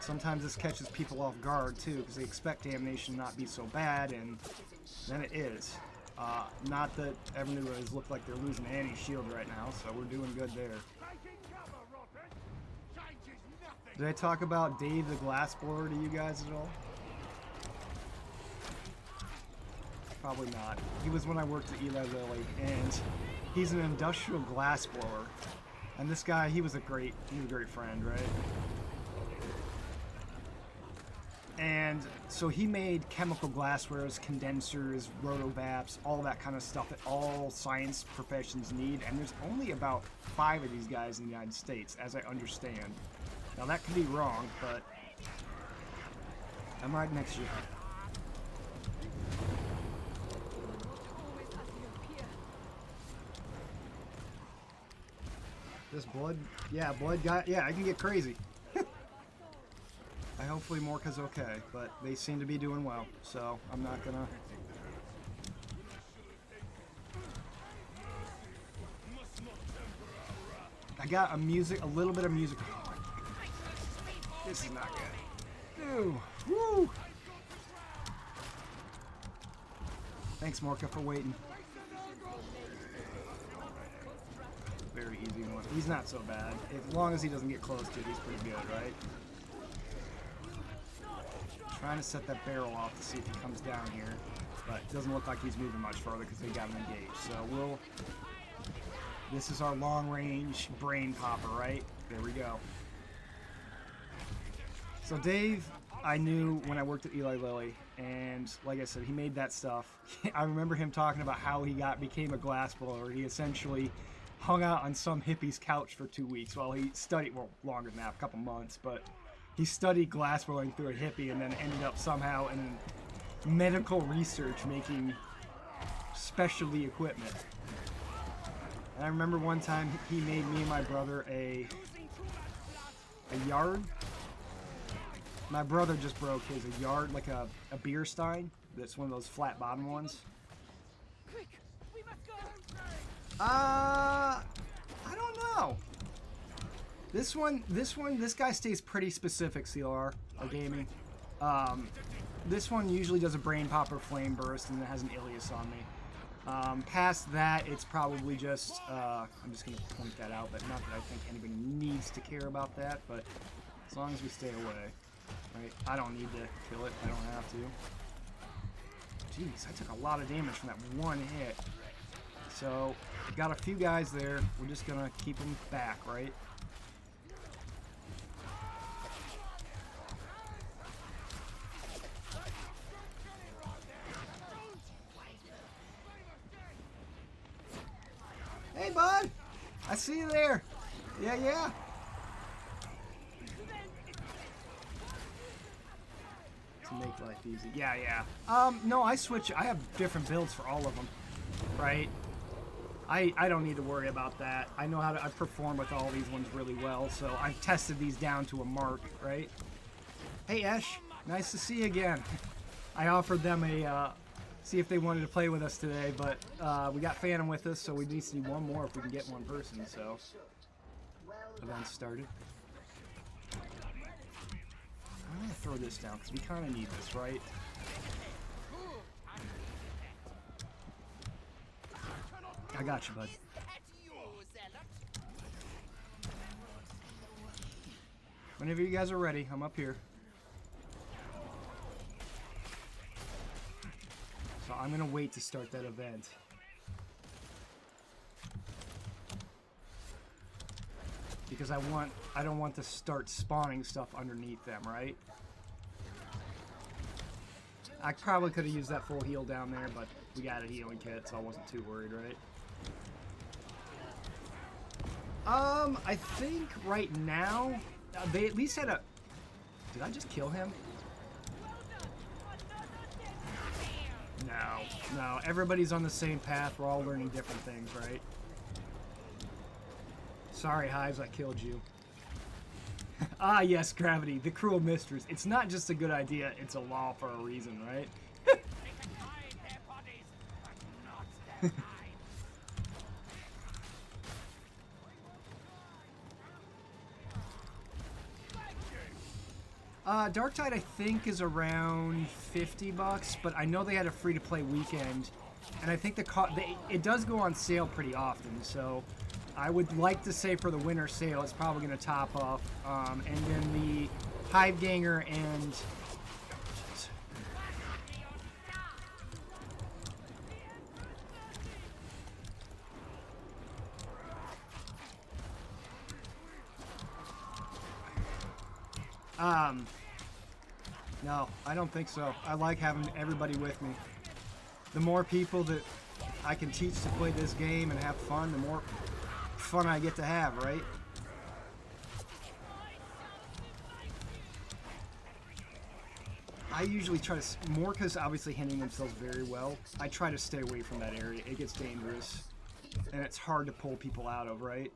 sometimes this catches people off guard too, because they expect Damnation not be so bad, and then it is. Not that everyone has looked like they're losing any shield right now, so we're doing good there. Did I talk about Dave the Glassblower to you guys at all? Probably not. He was when I worked at Eli Lilly, and he's an industrial glassblower. And this guy, he was a great friend, right? And so he made chemical glasswares, condensers, rotovaps, all that kind of stuff that all science professions need. And there's only about 5 of these guys in the United States, as I understand. Now that could be wrong, but I'm right next to you. This blood, yeah, blood guy, yeah, I can get crazy. Hopefully Morka's okay, but they seem to be doing well, so I'm not gonna... I got a little bit of music. This is not good. Ew. Woo! Thanks, Morka, for waiting. Very easy one. He's not so bad. As long as he doesn't get close to it, he's pretty good, right? Trying to set that barrel off to see if he comes down here, but it doesn't look like he's moving much further because they got him engaged. So we'll... This is our long-range brain popper, right? There we go. So Dave, I knew when I worked at Eli Lilly, and like I said, he made that stuff. I remember him talking about how he became a glassblower. He essentially hung out on some hippie's couch for 2 weeks while he studied, well, longer than that, a couple months, but he studied glassblowing through a hippie and then ended up somehow in medical research making specialty equipment. And I remember one time he made me and my brother a yard. My brother just broke his a yard, like a beer stein. That's one of those flat bottom ones. Quick, we must go. I don't know. This guy stays pretty specific, CLR, or gaming. This one usually does a brain popper flame burst and it has an alias on me. Past that, it's probably just, I'm just going to point that out, but not that I think anybody needs to care about that, but as long as we stay away, right? I don't need to kill it, I don't have to. Jeez, I took a lot of damage from that one hit. So, got a few guys there, we're just going to keep them back, right? Hey, bud! I see you there! Yeah, yeah! To make life easy. Yeah, yeah. No, I switch. I have different builds for all of them, right? I don't need to worry about that. I know how to... I perform with all these ones really well, so I've tested these down to a mark, right? Hey, Ash. Nice to see you again. I offered them a... see if they wanted to play with us today, but we got Phantom with us, so we need to do one more if we can get one person, so... Event started. I'm going to throw this down, because we kind of need this, right? I got you, bud. Whenever you guys are ready, I'm up here. So I'm gonna wait to start that event. Because I don't want to start spawning stuff underneath them, right? I probably could have used that full heal down there, but we got a healing kit, so I wasn't too worried, right? I think right now, they at least had a... Did I just kill him? No, no, everybody's on the same path. We're all learning different things, right? Sorry, Hives, I killed you. Ah, yes, gravity, the cruel mistress. It's not just a good idea, it's a law for a reason, right? Darktide, I think, is around $50, but I know they had a free-to-play weekend, and I think it does go on sale pretty often. So I would like to say for the winter sale, it's probably going to top off, and then the Hive Ganger and no, I don't think so. I like having everybody with me. The more people that I can teach to play this game and have fun, the more fun I get to have, right? I usually try to, Morka's obviously handling themselves very well. I try to stay away from that area. It gets dangerous. And it's hard to pull people out of, right?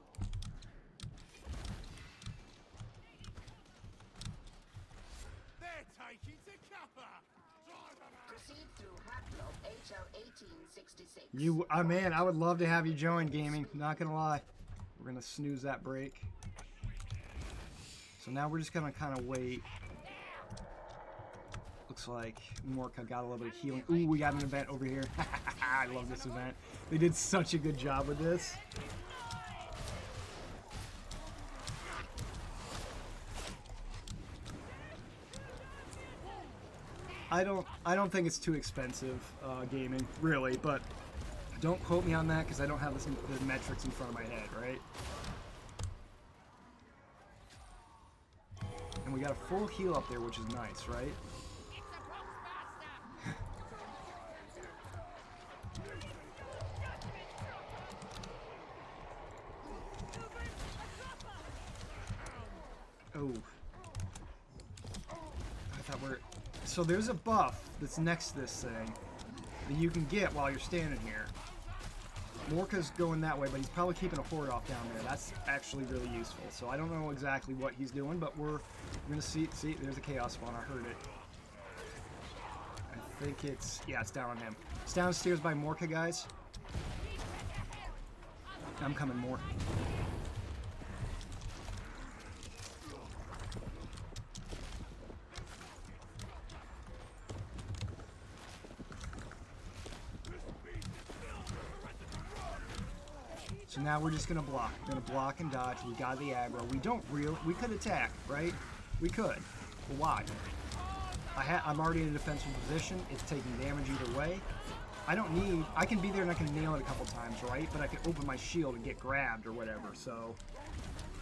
You, man, I would love to have you join gaming. Not gonna lie, we're gonna snooze that break. So now we're just gonna kind of wait. Looks like Morka got a little bit of healing. Ooh, we got an event over here. I love this event. They did such a good job with this. I don't think it's too expensive gaming, really, but don't quote me on that because I don't have the metrics in front of my head, right? And we got a full heal up there, which is nice, right? Oh. I thought we're... So there's a buff that's next to this thing that you can get while you're standing here. Morka's going that way, but he's probably keeping a horde off down there. That's actually really useful. So I don't know exactly what he's doing, but we're going to see. See, there's a chaos spawn. I heard it. I think it's... Yeah, it's down on him. It's downstairs by Morka, guys. I'm coming more. So now we're just gonna block. We're gonna block and dodge. We got the aggro. We don't really. We could attack, right? We could. But why? I'm already in a defensive position. It's taking damage either way. I don't need. I can be there and I can nail it a couple times, right? But I can open my shield and get grabbed or whatever. So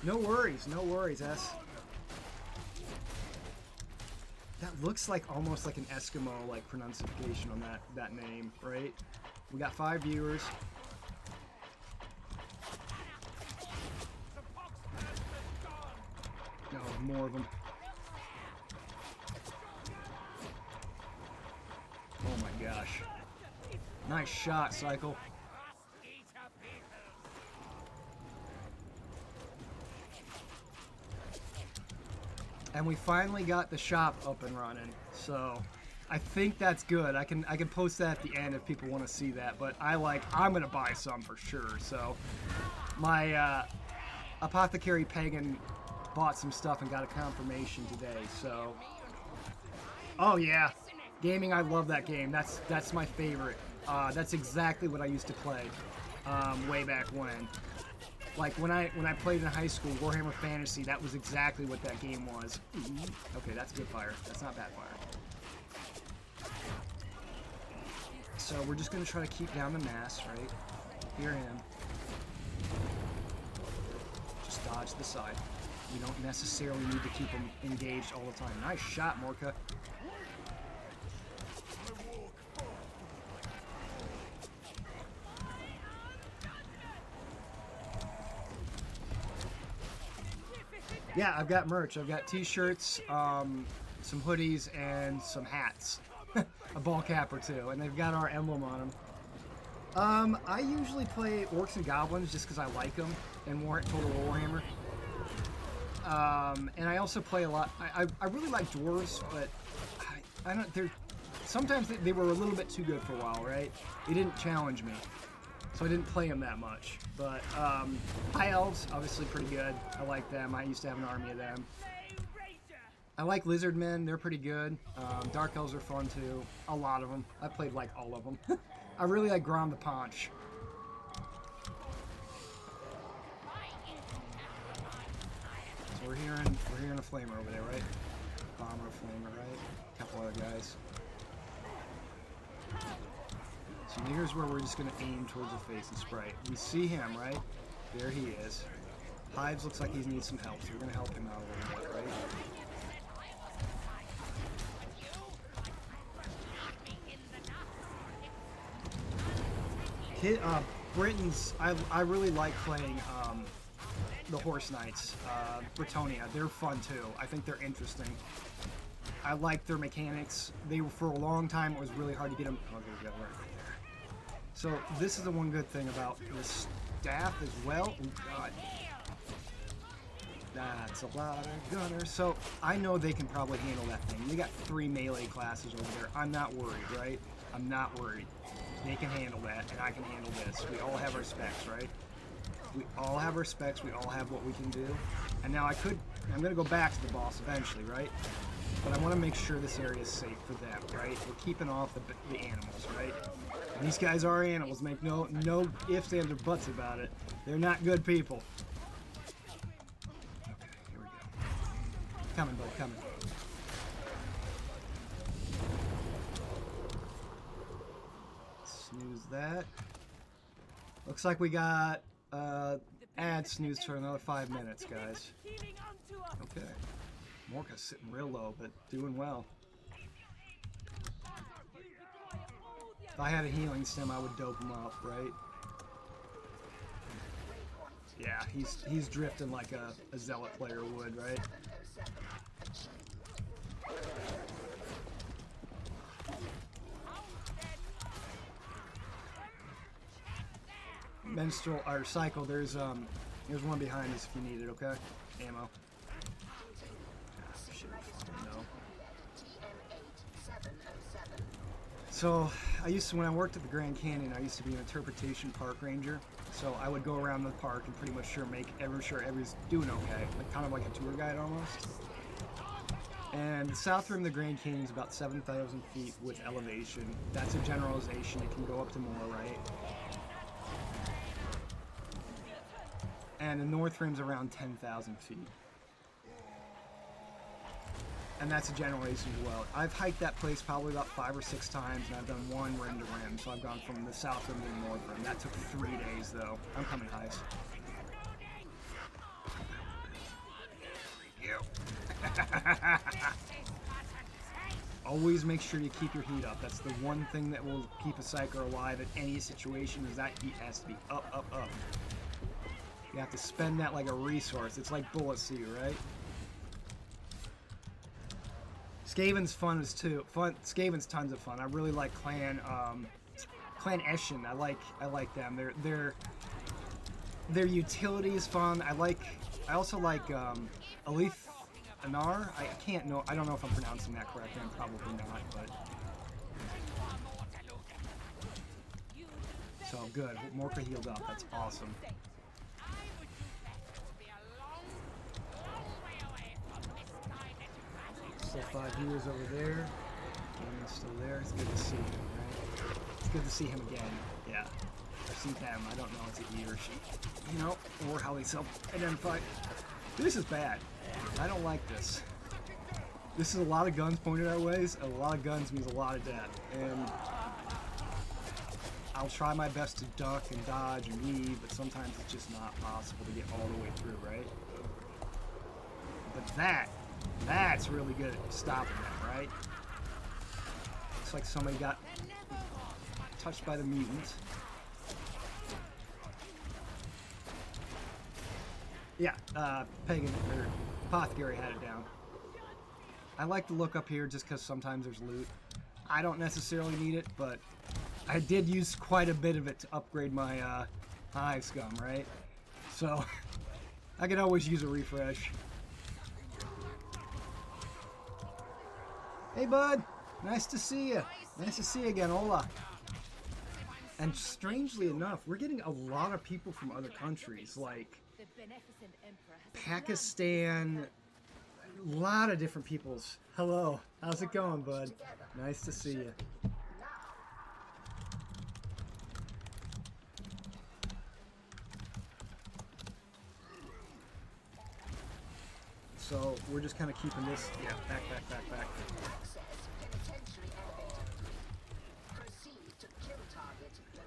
no worries. No worries, S. That looks like almost like an Eskimo like pronunciation on that name, right? We got 5 viewers. No, more of them. Oh my gosh. Nice shot, Cycle. And we finally got the shop up and running. So I think that's good. I can post that at the end if people want to see that, but I'm gonna buy some for sure. So my Apothecary Pagan bought some stuff and got a confirmation today, so... Oh yeah, gaming, I love that game. That's my favorite. That's exactly what I used to play way back when. Like when I played in high school, Warhammer Fantasy, that was exactly what that game was. Okay, that's good fire. That's not bad fire. So we're just gonna try to keep down the mass, right? Hear him. Just dodge to the side. You don't necessarily need to keep them engaged all the time. Nice shot, Morka. Yeah, I've got merch. I've got t-shirts, some hoodies, and some hats. A ball cap or two. And they've got our emblem on them. I usually play Orcs and Goblins just because I like them in Total Warhammer. And I also play a lot. I really like dwarves, but I don't. Sometimes they were a little bit too good for a while, right? They didn't challenge me, so I didn't play them that much. But high elves, obviously pretty good. I like them. I used to have an army of them. I like lizardmen, they're pretty good. Dark elves are fun too. A lot of them. I played like all of them. I really like Grom the Paunch. So we're hearing a flamer over there, right? Bomber, flamer, right? A couple other guys. So here's where we're just gonna aim towards the face and spray. We see him, right? There he is. Hives looks like he needs some help, so we're gonna help him out a little bit, right? Britons, I really like playing the Horse Knights, Britonia. They're fun too. I think they're interesting. I like their mechanics. They were, for a long time, it was really hard to get them. Oh, there we go, right there. So this is the one good thing about the staff as well. Oh God, that's a lot of gunners. So I know they can probably handle that thing. They got 3 melee classes over there. I'm not worried, right? I'm not worried. They can handle that, and I can handle this. We all have our specs, right? We all have our specs. We all have what we can do. And now I'm going to go back to the boss eventually, right? But I want to make sure this area is safe for them, right? We're keeping off the animals, right? And these guys are animals. Make no ifs, ands, or buts about it. They're not good people. Okay, here we go. Coming, bud, coming. Snooze that. Looks like we got add snooze for another 5 minutes, guys. Okay. Morka's sitting real low, but doing well. If I had a healing stem, I would dope him up, right? Yeah, he's drifting like a zealot player would, right? Menstrual or cycle. There's one behind us if you need it. Okay, ammo. Shit, no. So I used to, when I worked at the Grand Canyon, I used to be an interpretation park ranger. So I would go around the park and pretty much make sure everybody's doing okay, like kind of like a tour guide almost. And the south rim of the Grand Canyon is about 7,000 feet with elevation. That's a generalization. It can go up to more, right? And the north rim's around 10,000 feet. And that's a generalization as well. I've hiked that place probably about 5 or 6 times, and I've done one rim to rim. So I've gone from the south rim to the north rim. That took 3 days, though. I'm coming, Heist. Always make sure you keep your heat up. That's the one thing that will keep a psyker alive in any situation, is that heat has to be up, up, up. You have to spend that like a resource. It's like bullet sea, right? Skaven's fun is too. Skaven's tons of fun. I really like Clan Eshin. I like them. Their utility is fun. I also like Alith Anar. I don't know if I'm pronouncing that correctly. I'm probably not, but so good. Morka healed up. That's awesome. Still 5 viewers over there. Gamer's still there. It's good to see him, right? It's good to see him again. Yeah. I've seen them. I don't know if it's a he or she. You know, or how they self-identify. This is bad. I don't like this. This is a lot of guns pointed our ways. A lot of guns means a lot of death. And I'll try my best to duck and dodge and weave, but sometimes it's just not possible to get all the way through, right? But that's really good at stopping them, right? Looks like somebody got touched by the mutant. Yeah, Pagan or Apothecary had it down. I like to look up here just because sometimes there's loot. I don't necessarily need it, but I did use quite a bit of it to upgrade my hive scum, right? So I could always use a refresh. Hey, bud. Nice to see you. Nice to see you again. Hola. And strangely enough, we're getting a lot of people from other countries, like Pakistan. lot of different peoples. Hello. How's it going, bud? Nice to see you. So we're just kind of keeping this, yeah, back.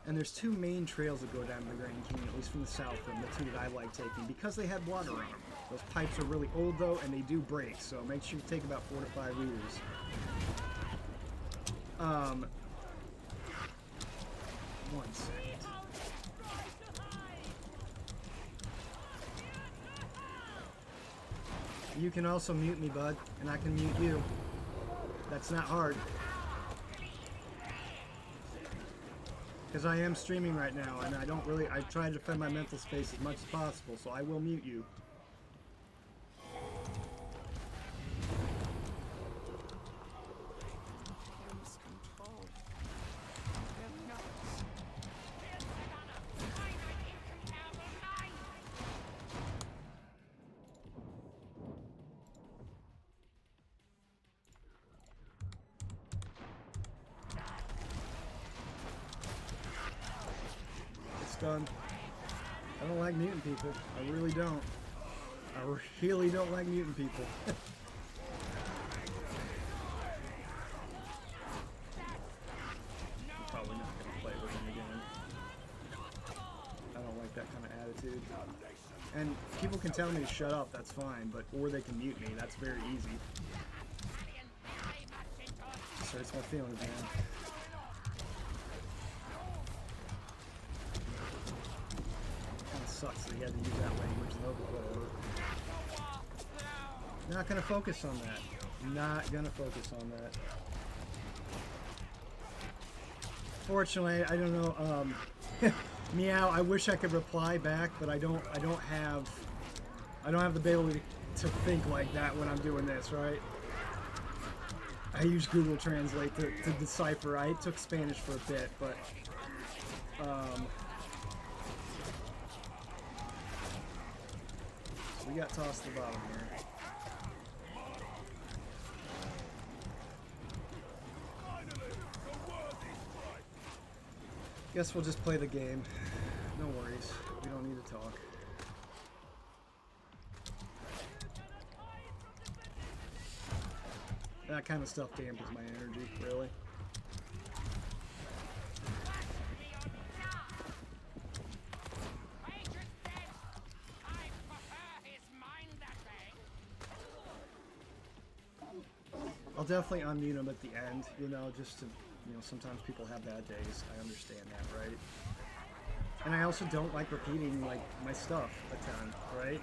And there's two main trails that go down the Grand Canyon, at least from the south, and the two that I like taking, because they had water on them. Those pipes are really old, though, and they do break, so make sure you take about 4 to 5 liters. One second. You can also mute me, bud, and I can mute you. That's not hard. Because I am streaming right now, and I try to defend my mental space as much as possible, so I will mute you. Done. I don't like mutant people. I really don't. I really don't like mutant people. Probably not going to play with him again. I don't like that kind of attitude. And people can tell me to shut up, that's fine, but or they can mute me, that's very easy. So it's my feelings, man. Sucks that he had to use that language though, but whatever. Not gonna focus on that. Not gonna focus on that. Fortunately, I don't know, Meow, I wish I could reply back, but I don't have the ability to think like that when I'm doing this, right? I use Google Translate to decipher. I took Spanish for a bit, but we got tossed to the bottom here. Guess we'll just play the game. No worries. We don't need to talk. That kind of stuff dampens my energy, really. I'll definitely unmute them at the end, you know, just to, you know, sometimes people have bad days. I understand that, right? And I also don't like repeating, like, my stuff a ton, right?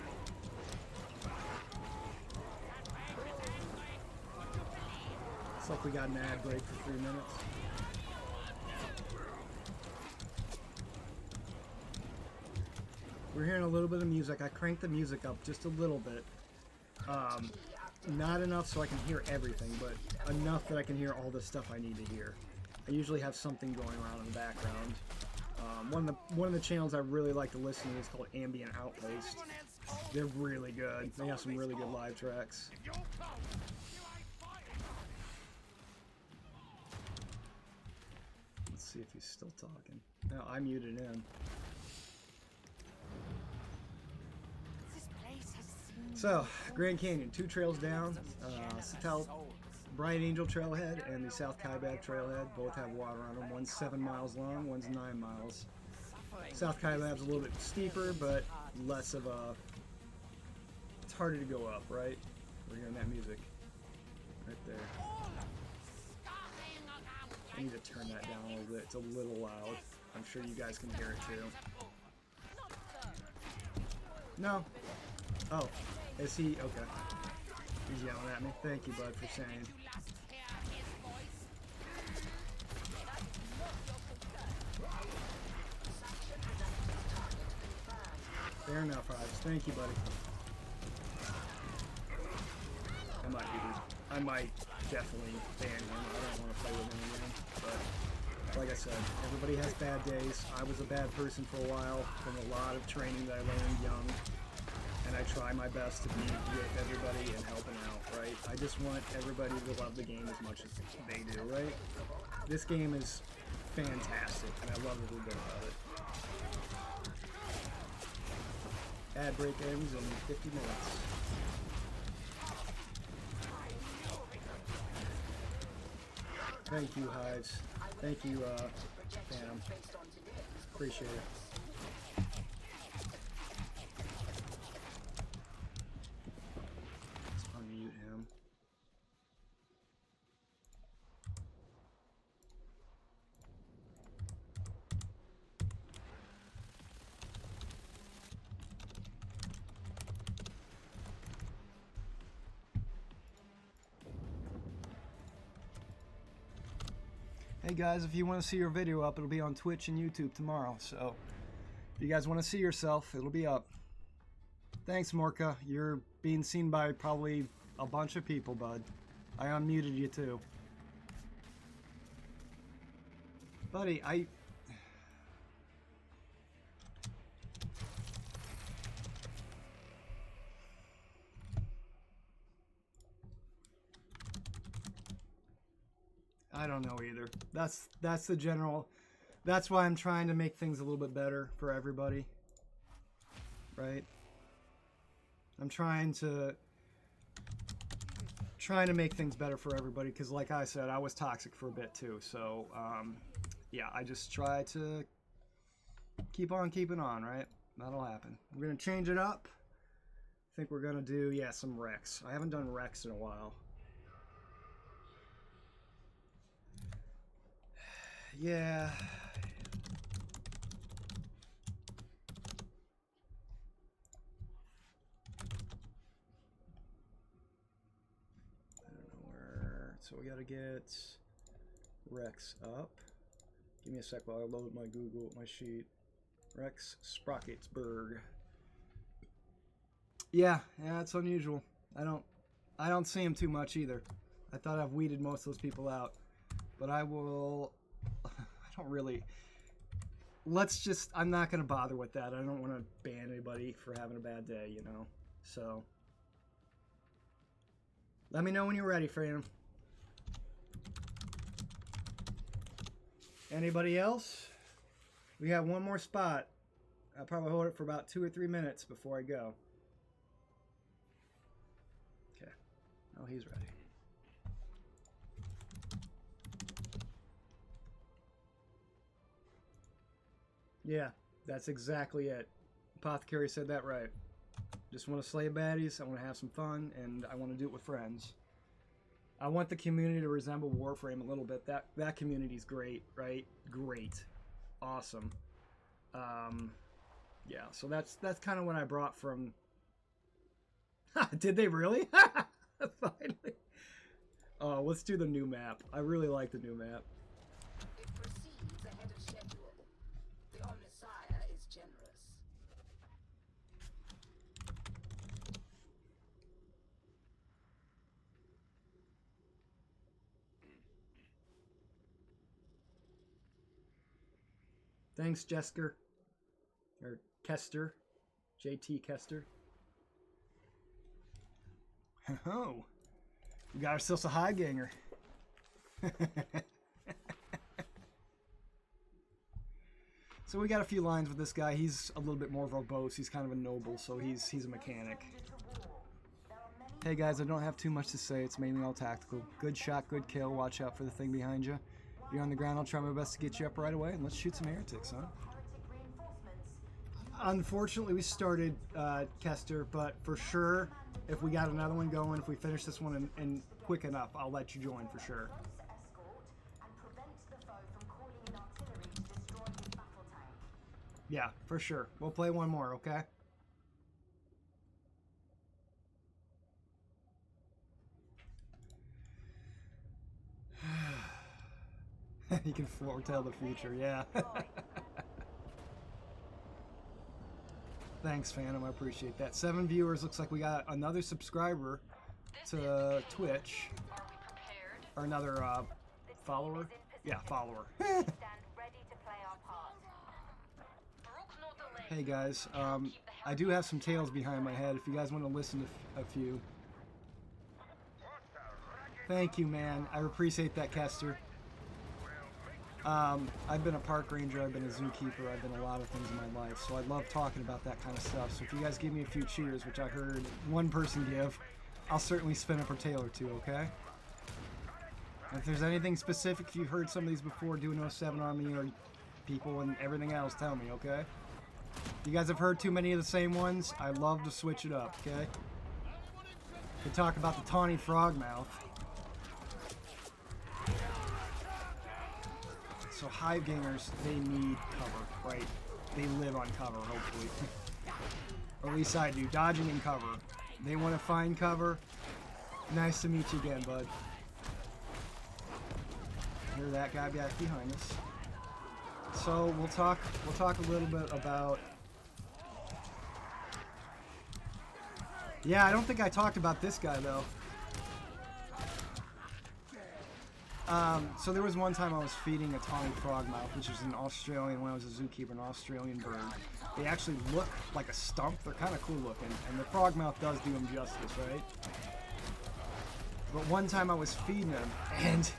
It's like we got an ad break for 3 minutes. We're hearing a little bit of music. I cranked the music up just a little bit. Not enough so I can hear everything, but enough that I can hear all the stuff I need to hear. I usually have something going on in the background. One of the channels I really like to listen to is called Ambient Outpost. They're really good. They have some really good live tracks. Let's see if he's still talking. No, I muted him. So, Grand Canyon, 2 trails down, Bright Angel Trailhead and the South Kaibab Trailhead, both have water on them. One's 7 miles long, one's 9 miles. South Kaibab's a little bit steeper, but less of a... It's harder to go up, right? We're hearing that music. Right there. I need to turn that down a little bit, it's a little loud. I'm sure you guys can hear it too. No. Oh. Is he? Okay. He's yelling at me. Thank you, bud, for saying. Fair enough, Ives. Thank you, buddy. I might definitely ban him. I don't want to play with him again. But like I said, everybody has bad days. I was a bad person for a while from a lot of training that I learned young. and I try my best to be with everybody and helping out, right? I just want everybody to love the game as much as they do, right? This game is fantastic, and I love every bit about it. Ad break ends in 50 minutes. Thank you, Hives. Thank you, Phantom. Appreciate it. Let's unmute him. Hey guys, if you want to see your video up, it'll be on Twitch and YouTube tomorrow. So, if you guys want to see yourself, it'll be up. Thanks, Morka. You're being seen by probably a bunch of people, bud. I unmuted you too. Buddy, I don't know either. That's the general. That's why I'm trying to make things a little bit better for everybody. Right? I'm trying to make things better for everybody because, like I said, I was toxic for a bit too. So, yeah, I just try to keep on keeping on, right? That'll happen. We're gonna change it up. I think we're gonna do, yeah, some Rex. I haven't done Rex in a while. Yeah. I don't know where. So we gotta get Rex up. Give me a sec while I load my my sheet. Rex Sprocketsburg. Yeah, it's unusual. I don't see him too much either. I thought I've weeded most of those people out, but I will. I don't really. I'm not gonna bother with that. I don't want to ban anybody for having a bad day, you know. So let me know when you're ready, Freedom. Anybody else? We have one more spot. I'll probably hold it for about 2 or 3 minutes before I go. Okay. Oh, he's ready. Yeah, that's exactly it. Apothecary said that right. Just want to slay baddies, I want to have some fun, and I want to do it with friends. I want the community to resemble Warframe a little bit. That community's great, right? Great. Awesome. Yeah, so that's kind of what I brought from... Did they really? Finally. Oh, let's do the new map. I really like the new map. It proceeds ahead of schedule. The Omnissiah is generous. Thanks, Jesker. Or Kester. JT Kester. Oh, we got ourselves a high ganger. So we got a few lines with this guy. He's a little bit more verbose. He's kind of a noble, so he's a mechanic. Hey guys, I don't have too much to say. It's mainly all tactical. Good shot, good kill. Watch out for the thing behind you. If you're on the ground, I'll try my best to get you up right away, and let's shoot some heretics, huh? Unfortunately, we started Kester, but for sure, if we got another one going, if we finish this one and quick enough, I'll let you join for sure. Yeah, for sure. We'll play one more, okay? You can foretell the future, yeah. Thanks, Phantom. I appreciate that. 7 viewers. Looks like we got another subscriber to Twitch. Or another follower. Yeah, follower. Hey guys, I do have some tales behind my head if you guys want to listen to a few. Thank you, man. I appreciate that, Kester. I've been a park ranger, I've been a zookeeper, I've been a lot of things in my life, so I love talking about that kind of stuff. So if you guys give me a few cheers, which I heard one person give, I'll certainly spin up a tale or two, okay? And if there's anything specific, if you've heard some of these before, do an 07 on me or people and everything else, tell me, okay? If you guys have heard too many of the same ones, I love to switch it up, okay? We talk about the Tawny Frogmouth. So hive gangers, they need cover, right? They live on cover, hopefully. Or at least I do, dodging in cover. They want to find cover. Nice to meet you again, bud. Hear that guy back behind us. So we'll talk a little bit about. Yeah, I don't think I talked about this guy though. So there was one time I was feeding a Tawny Frogmouth, which is an Australian, when I was a zookeeper, an Australian bird. They actually look like a stump. They're kind of cool looking, and the Frogmouth does do them justice, right? But one time I was feeding him, and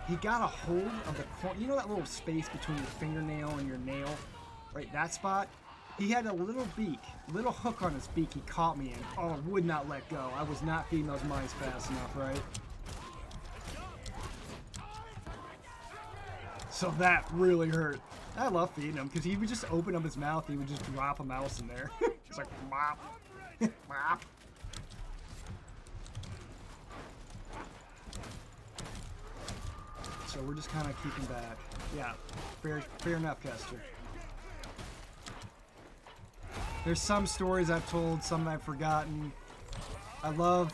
he got a hold of the corner. You know that little space between your fingernail and your nail? Right, that spot? He had a little beak, little hook on his beak he caught me in. Oh, would not let go. I was not feeding those mice fast enough, right? So that really hurt. I love feeding him because he would just open up his mouth. He would just drop a mouse in there. It's like mop, mop. So we're just kind of keeping back. Yeah, fair enough, Kester. There's some stories I've told, some I've forgotten. I love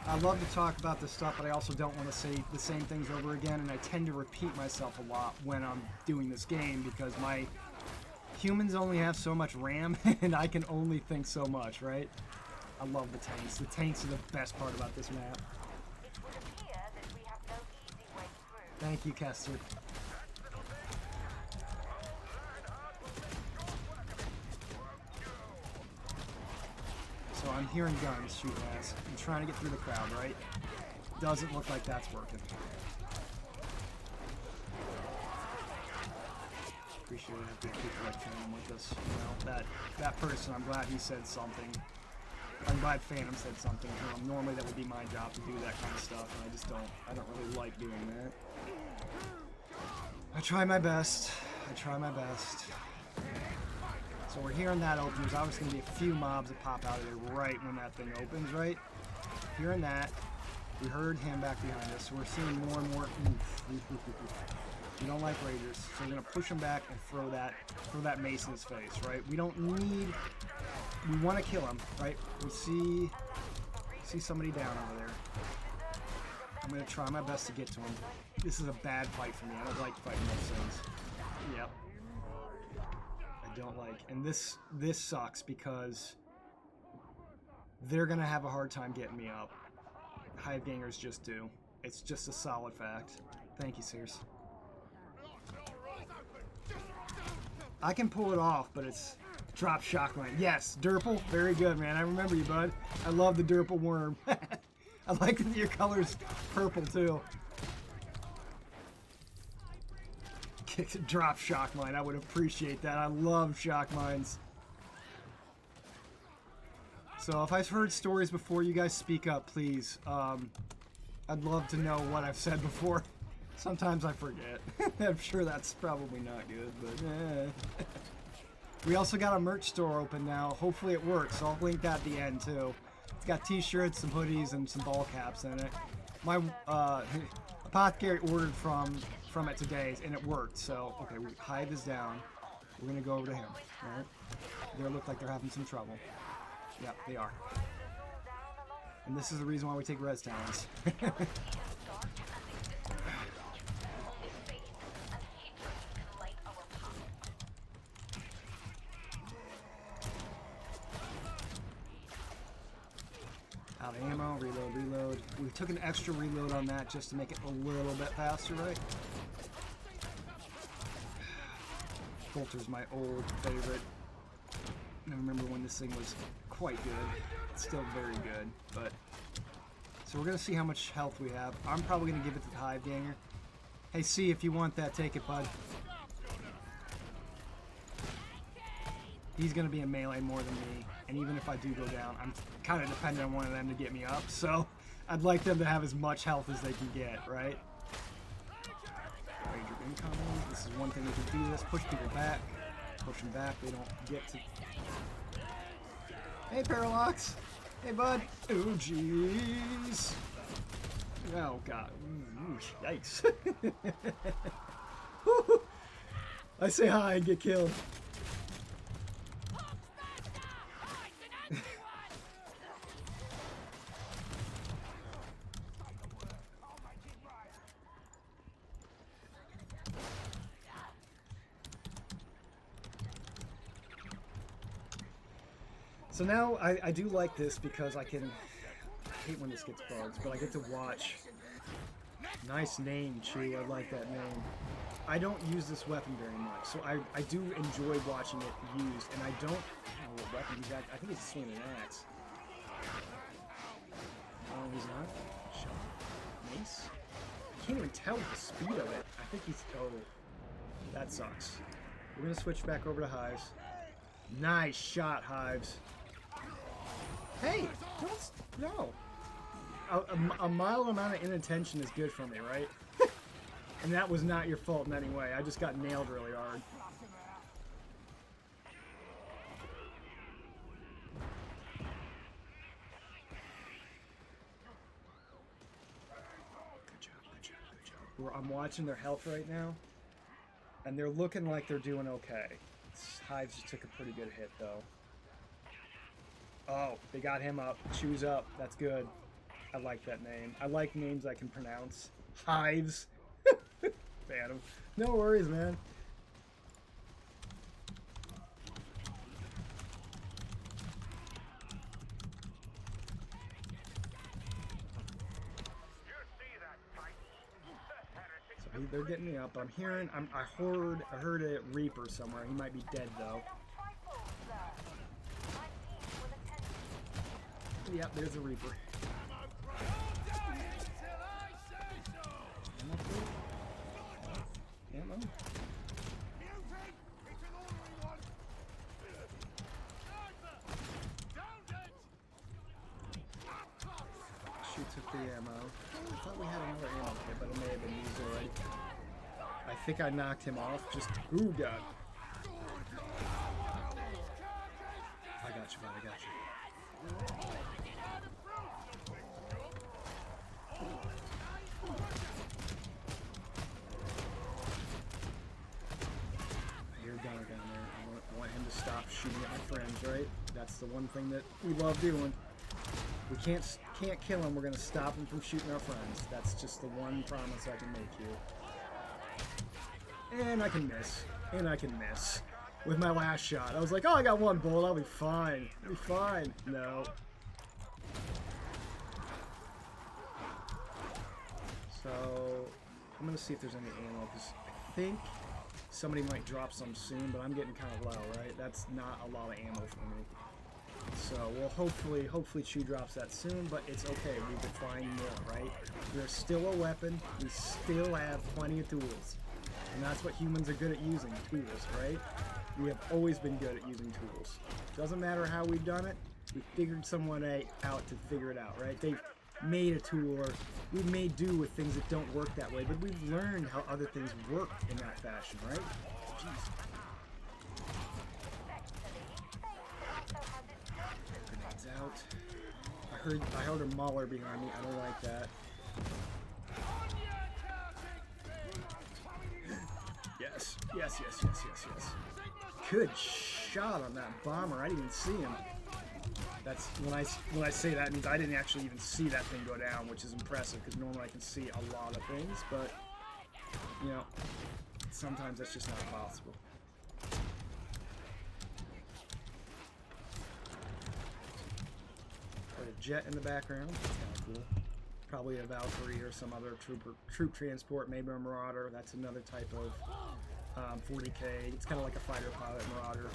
to talk about this stuff, but I also don't want to say the same things over again, and I tend to repeat myself a lot when I'm doing this game because my humans only have so much RAM, and I can only think so much, right? I love the tanks. The tanks are the best part about this map. Thank you, Kester. So I'm hearing guns shooting at us. I'm trying to get through the crowd, right? Doesn't look like that's working. Appreciate it. Good people like Phantom with us. You know, that person, I'm glad he said something. I'm glad Phantom said something to him. Normally that would be my job to do that kind of stuff, and I don't really like doing that. I try my best. So we're hearing that open. There's obviously going to be a few mobs that pop out of there right when that thing opens, right? Hearing that. We heard him back behind us, so we're seeing more and more. We don't like Ragers, so we're going to push him back and throw that mace in his face, right? We want to kill him, right? We see somebody down over there. I'm going to try my best to get to him. This is a bad fight for me. I don't like fighting those things. Yep. I don't like. And this sucks because they're going to have a hard time getting me up. Hive gangers just do. It's just a solid fact. Thank you, Sears. I can pull it off, but it's drop shockline. Yes, Derple. Very good, man. I remember you, bud. I love the Derple worm. I like that your color's purple, too. Drop shock mine. I would appreciate that. I love shock mines. So if I've heard stories before, you guys speak up, please. I'd love to know what I've said before. Sometimes I forget. I'm sure that's probably not good, but We also got a merch store open now. Hopefully it works. I'll link that at the end too. It's got t-shirts, some hoodies, and some ball caps in it. My apothecary ordered from it today, and it worked. So, okay, Hive is down. We're gonna go over to him. All right? They look like they're having some trouble. Yeah, they are. And this is the reason why we take res talents. Out of ammo, reload. We took an extra reload on that just to make it a little bit faster, right? Bolter's my old favorite. I remember when this thing was quite good. It's still very good, but... So we're going to see how much health we have. I'm probably going to give it to the Hive Ganger. Hey, C, if you want that, take it, bud. He's going to be in melee more than me, and even if I do go down, I'm kind of dependent on one of them to get me up, so I'd like them to have as much health as they can get, right? Ranger incoming. This is one thing we can do this. Push people back. Push them back. They don't get to... Hey, Parallax! Hey, bud! Oh, jeez! Oh, God. Ooh, yikes. I say hi and get killed. So now I do like this because I can... I hate when this gets bugs, but I get to watch. Nice name, Chew. I like that name. I don't use this weapon very much, so I do enjoy watching it used, and I don't know what weapon he's at. I think he's swinging an axe. Oh, he's not? Shot. Mace? I can't even tell the speed of it. I think he's... Oh, that sucks. We're going to switch back over to Hives. Nice shot, Hives. Hey, don't... No. A mild amount of inattention is good for me, right? And that was not your fault in any way. I just got nailed really hard. Good job, good job, good job. I'm watching their health right now, and they're looking like they're doing okay. Hives just took a pretty good hit, though. Oh, they got him up. Choose up. That's good. I like that name. I like names I can pronounce. Hives. Phantom. No worries, man. So they're getting me up. I'm hearing. I heard a Reaper somewhere. He might be dead though. Yep, there's a Reaper. Ammo? She took the ammo. I thought we had another ammo kit, but it may have been used already. I think I knocked him off. Just... Ooh, God. I got you, bud. I got you. Down there. I want him to stop shooting at my friends, right? That's the one thing that we love doing. We can't kill him. We're gonna stop him from shooting our friends. That's just the one promise I can make you. And I can miss. And I can miss. With my last shot, I was like, oh, I got one bullet. I'll be fine. I'll be fine. No. So I'm gonna see if there's any ammo because I think somebody might drop some soon, but I'm getting kind of low, right? That's not a lot of ammo for me. So, well, hopefully Chew drops that soon, but it's okay. We can find more, right? We're still a weapon. We still have plenty of tools. And that's what humans are good at using, tools, right? We have always been good at using tools. Doesn't matter how we've done it. We figured some way out to figure it out, right? They've made a tool, or we made do with things that don't work that way, but we've learned how other things work in that fashion, right? Jeez. Grenades out. I heard a mauler behind me. I don't like that. Yes, yes, yes, yes, yes, yes. Good shot on that bomber. I didn't even see him. That's when I say that, it means I didn't actually even see that thing go down, which is impressive because normally I can see a lot of things, but you know, sometimes that's just not possible. Got a jet in the background. That's kind of cool. Probably a Valkyrie or some other troop transport, maybe a Marauder. That's another type of 40K. It's kind of like a fighter pilot Marauder.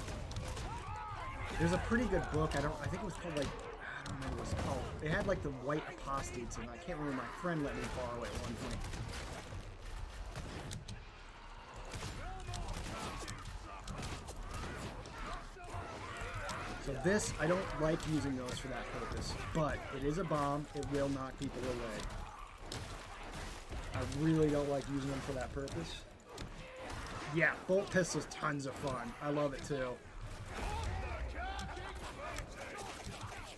There's a pretty good book. I think it was called like, I don't remember what it was called. It had like the white apostates in it. I can't remember. My friend let me borrow it at one point. So this, I don't like using those for that purpose, but it is a bomb. It will knock people away. I really don't like using them for that purpose. Yeah, bolt pistol's tons of fun. I love it too.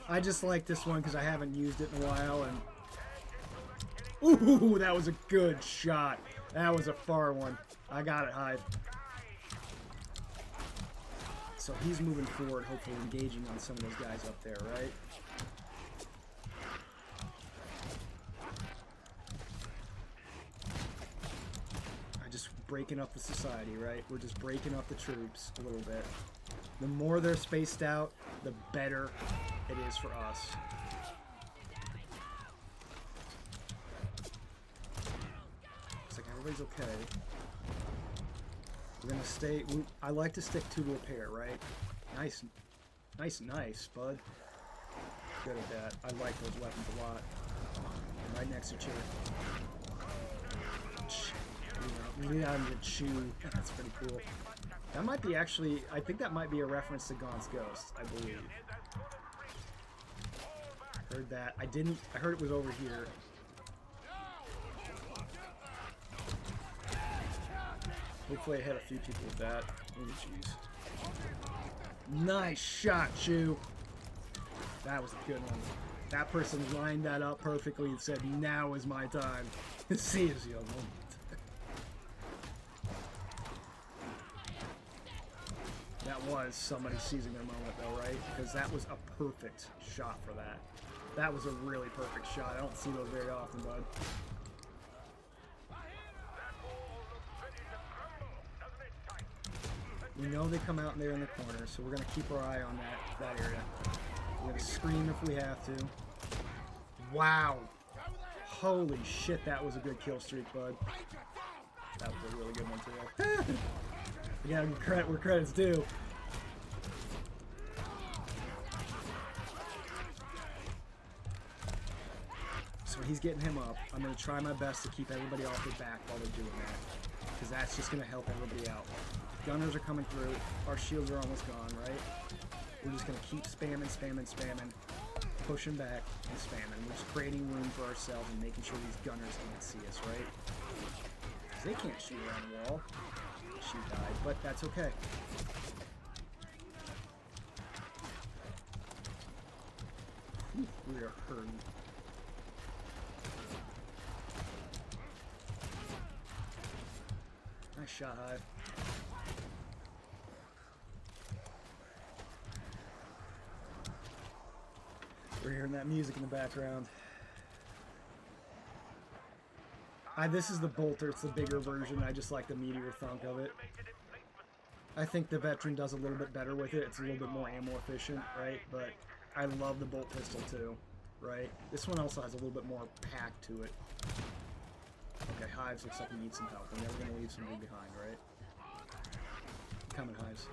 I just like this one because I haven't used it in a while, and ooh, that was a good shot. That was a far one. I got it, Hive. So he's moving forward, hopefully engaging on some of those guys up there, right? Just breaking up the society, right? We're just breaking up the troops a little bit. The more they're spaced out, the better it is for us. Looks like everybody's okay. We're gonna stay. I like to stick two to a pair, right? Nice, nice, nice, bud. Good at that. I like those weapons a lot. I'm right next to you. Lean out of the chew. That's pretty cool. That might be actually, I think that might be a reference to Gaunt's Ghost, I believe. Heard that. I heard it was over here. Hopefully I hit a few people with that. Oh, jeez. Nice shot, Chew. That was a good one. That person lined that up perfectly and said, now is my time. Seize your moment. That was somebody seizing their moment, though, right? Because that was a perfect shot for that. That was a really perfect shot. I don't see those very often, bud. We know they come out there in the corner, so we're going to keep our eye on that area. We're going to scream if we have to. Wow. Holy shit, that was a good kill streak, bud. That was a really good one, too. We gotta give credit where credit's due. So he's getting him up. I'm gonna try my best to keep everybody off their back while they're doing that, because that's just gonna help everybody out. Gunners are coming through. Our shields are almost gone, right? We're just gonna keep spamming, spamming, spamming, pushing back and spamming. We're just creating room for ourselves and making sure these gunners can't see us, right? Because they can't shoot around the wall. She died, but that's okay. Whew, we are hurting. Nice shot, Hive. We're hearing that music in the background. This is the bolter, it's the bigger version. I just like the meteor thunk of it. I think the veteran does a little bit better with it. It's a little bit more ammo efficient, right? But I love the bolt pistol too, right? This one also has a little bit more pack to it. Okay, Hives looks like we need some help. We're never going to leave somebody behind, right? Coming, Hives.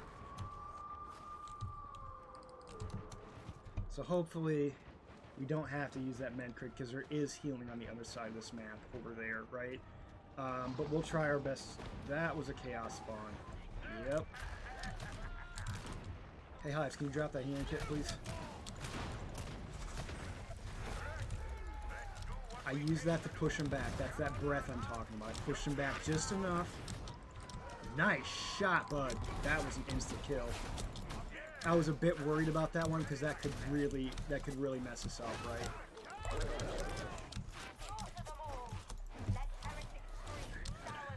So hopefully we don't have to use that med crit because there is healing on the other side of this map over there, right? But we'll try our best. That was a chaos spawn. Yep. Hey, Hives, can you drop that healing kit, please? I use that to push him back. That's that breath I'm talking about. I pushed him back just enough. Nice shot, bud. That was an instant kill. I was a bit worried about that one because that could really mess us up, right?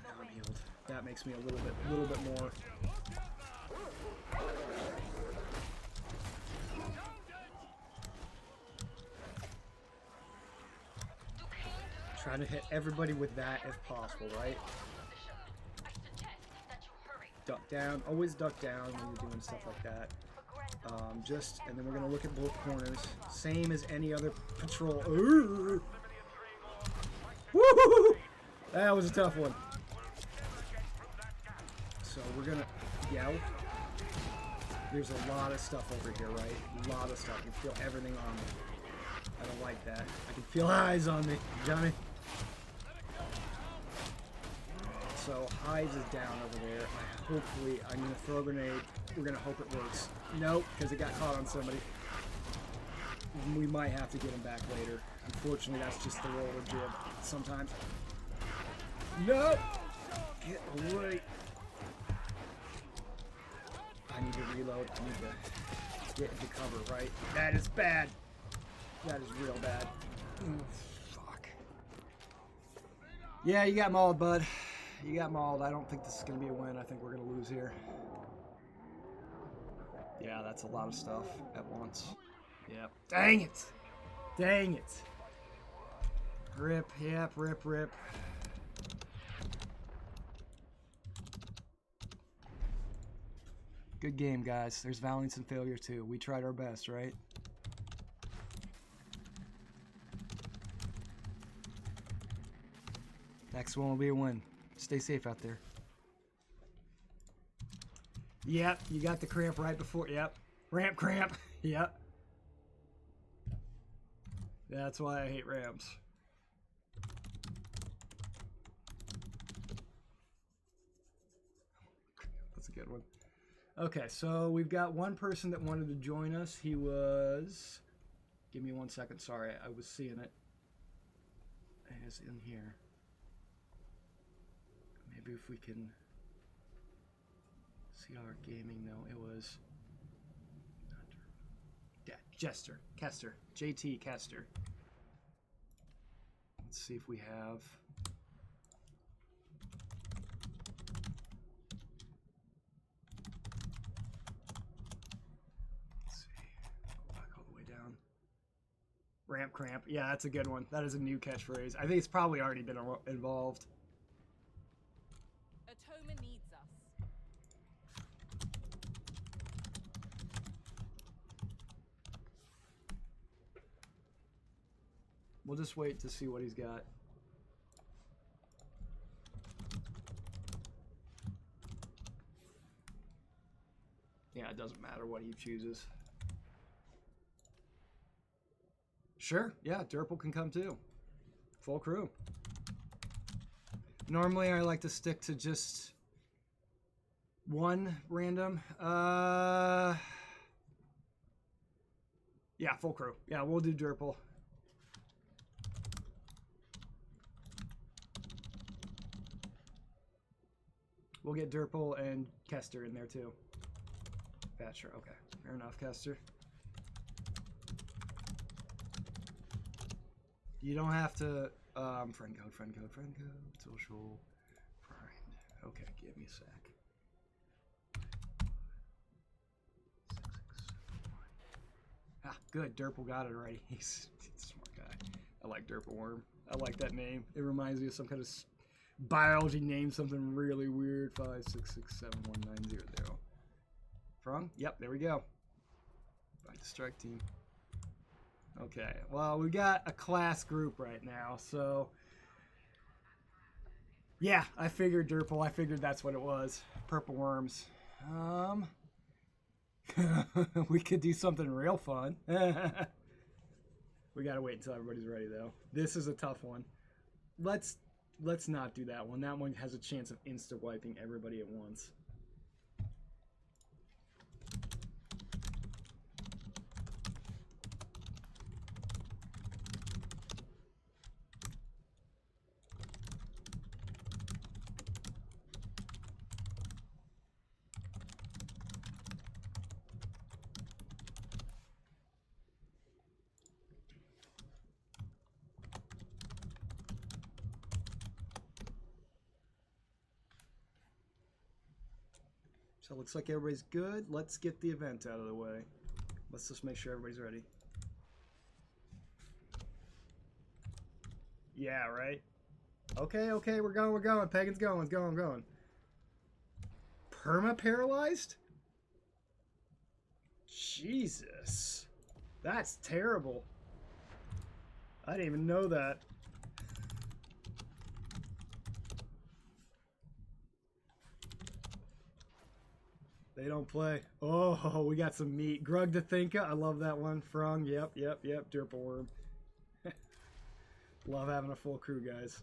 Now I'm healed. That makes me a little bit more. Trying to hit everybody with that if possible, right? Duck down. Always duck down when you're doing stuff like that. And then we're gonna look at both corners, same as any other patrol. Ooh. Woo! That was a tough one. So we're gonna yell. There's a lot of stuff over here, right? A lot of stuff. You feel everything on me. I don't like that. I can feel eyes on me, Johnny. So Hives is down over there. Hopefully, I'm gonna throw a grenade. We're gonna hope it works. Nope, because it got caught on somebody. We might have to get him back later. Unfortunately, that's just the roll of jib sometimes. No! Get away. I need to reload. I need to get into cover, right? That is bad. That is real bad. Ooh, fuck. Yeah, you got mauled, bud. You got mauled. I don't think this is going to be a win. I think we're going to lose here. Yeah, that's a lot of stuff at once. Yep. Dang it! Dang it! Rip, yep, rip, rip. Good game, guys. There's valiance and failure, too. We tried our best, right? Next one will be a win. Stay safe out there. Yep, you got the cramp right before. Yep. Ramp cramp. Yep. That's why I hate ramps. That's a good one. Okay, so we've got one person that wanted to join us. He was... Give me 1 second. Sorry, I was seeing it. It's in here. Maybe if we can... CR Gaming, no, it was... Yeah, Jester. Kester. JT Kester. Let's see if we have... Let's see. Go back all the way down. Ramp cramp. Yeah, that's a good one. That is a new catchphrase. I think it's probably already been involved. Automaton needs us. We'll just wait to see what he's got. Yeah, it doesn't matter what he chooses. Sure, yeah, Durple can come too. Full crew. Normally I like to stick to just one random. Yeah, full crew. Yeah, we'll do Durple. We'll get Durple and Kester in there too. Thatcher, okay. Fair enough, Kester. You don't have to, friend code, social, friend. Okay, give me a sec. 6, 6, 7, 1. Ah, good, Durple got it already. He's a smart guy. I like Durple Worm. I like that name. It reminds me of some kind of biology name, something really weird. 5, 6, 6, 7, 1, 9, 0, 0. Prong? Yep, there we go. By the strike team. Okay, well, we got a class group right now, so... Yeah, I figured Durple. I figured that's what it was. Purple worms. We could do something real fun. We gotta wait until everybody's ready, though. This is a tough one. Let's not do that one. That one has a chance of insta-wiping everybody at once. So it looks like everybody's good. Let's get the event out of the way. Let's just make sure everybody's ready. Yeah, right? Okay, okay, we're going. Pagan's going, going. Perma-paralyzed? Jesus. That's terrible. I didn't even know that. They don't play. Oh, we got some meat. Grug the Thinker. I love that one. Frung. Yep. Derpleworm. Love having a full crew, guys.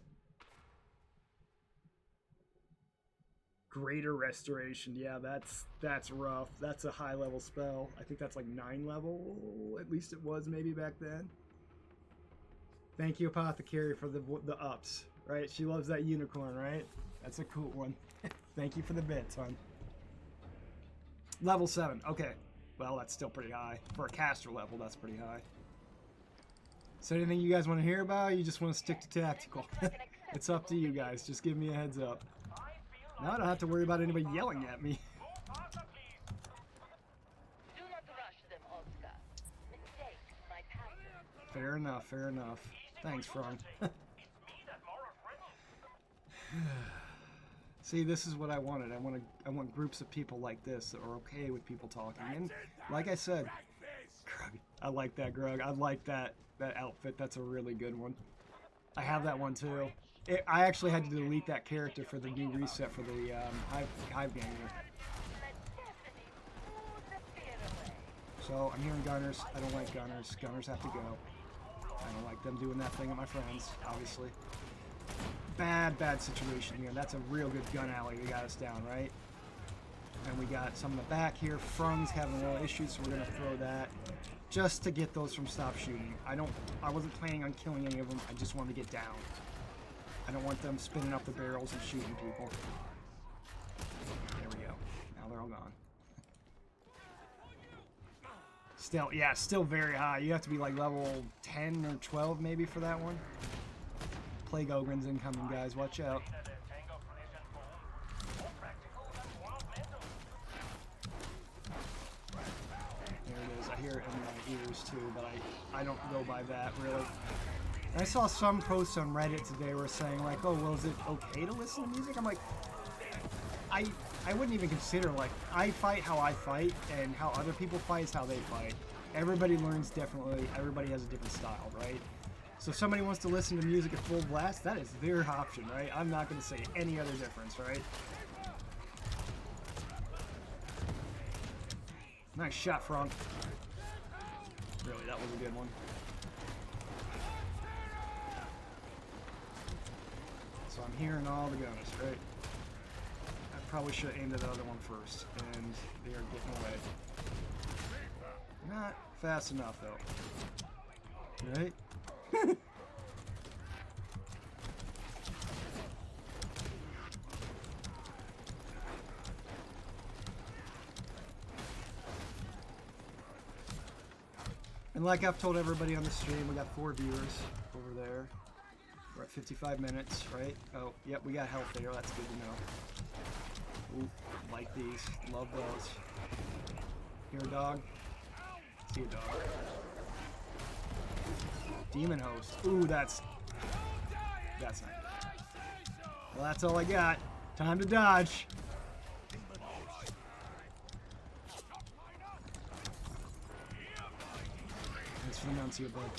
Greater Restoration. Yeah, that's rough. That's a high level spell. I think that's like 9 level. At least it was maybe back then. Thank you, Apothecary, for the ups. Right? She loves that unicorn, right? That's a cool one. Thank you for the bits, hon. Level 7. Okay. Well, that's still pretty high. For a caster level, that's pretty high. So anything you guys want to hear about, or you just want to stick to tactical? It's up to you guys. Just give me a heads up. Now I don't have to worry about anybody yelling at me. Do not rush them, Oscar. Mistakes might happen. Fair enough, fair enough. Thanks, Frog. See, this is what I wanted. I want groups of people like this that are okay with people talking. And like I said, Grug, I like that, Grug. I like that outfit. That's a really good one. I have that one too. I actually had to delete that character for the new reset for the Hive Ganger. So I'm hearing gunners. I don't like gunners. Gunners have to go. I don't like them doing that thing at my friends, obviously. Bad situation here. That's a real good gun alley. They got us down, right? And we got some in the back here. Frung's having a little issues, so we're gonna throw that just to get those from stop shooting. I wasn't planning on killing any of them. I just wanted to get down. I don't want them spinning up the barrels and shooting people. There we go. Now they're all gone. Still, yeah, still very high. You have to be like level 10 or 12 maybe for that one. Plague Ogrins incoming, guys. Watch out. There it is. I hear it in my ears too, but I don't go by that really. I saw some posts on Reddit today were saying like, oh, well, is it okay to listen to music? I'm like, I wouldn't even consider, like, I fight how I fight, and how other people fight is how they fight. Everybody learns differently. Everybody has a different style, right? So if somebody wants to listen to music at full blast, that is their option, right? I'm not going to say any other difference, right? Nice shot, Frog. Really, that was a good one. So I'm hearing all the gunners, right? I probably should have aimed at the other one first, and they are getting away. Not fast enough, though. Right? And like I've told everybody on the stream, we got 4 viewers over there. We're at 55 minutes, right? Oh, yep, we got health there. That's good to know. Ooh, like these. Love those. Hear a dog? See a dog. Demon Host. Ooh, that's not good. Well, that's all I got. Time to dodge. Thanks for the Nuncio, bud.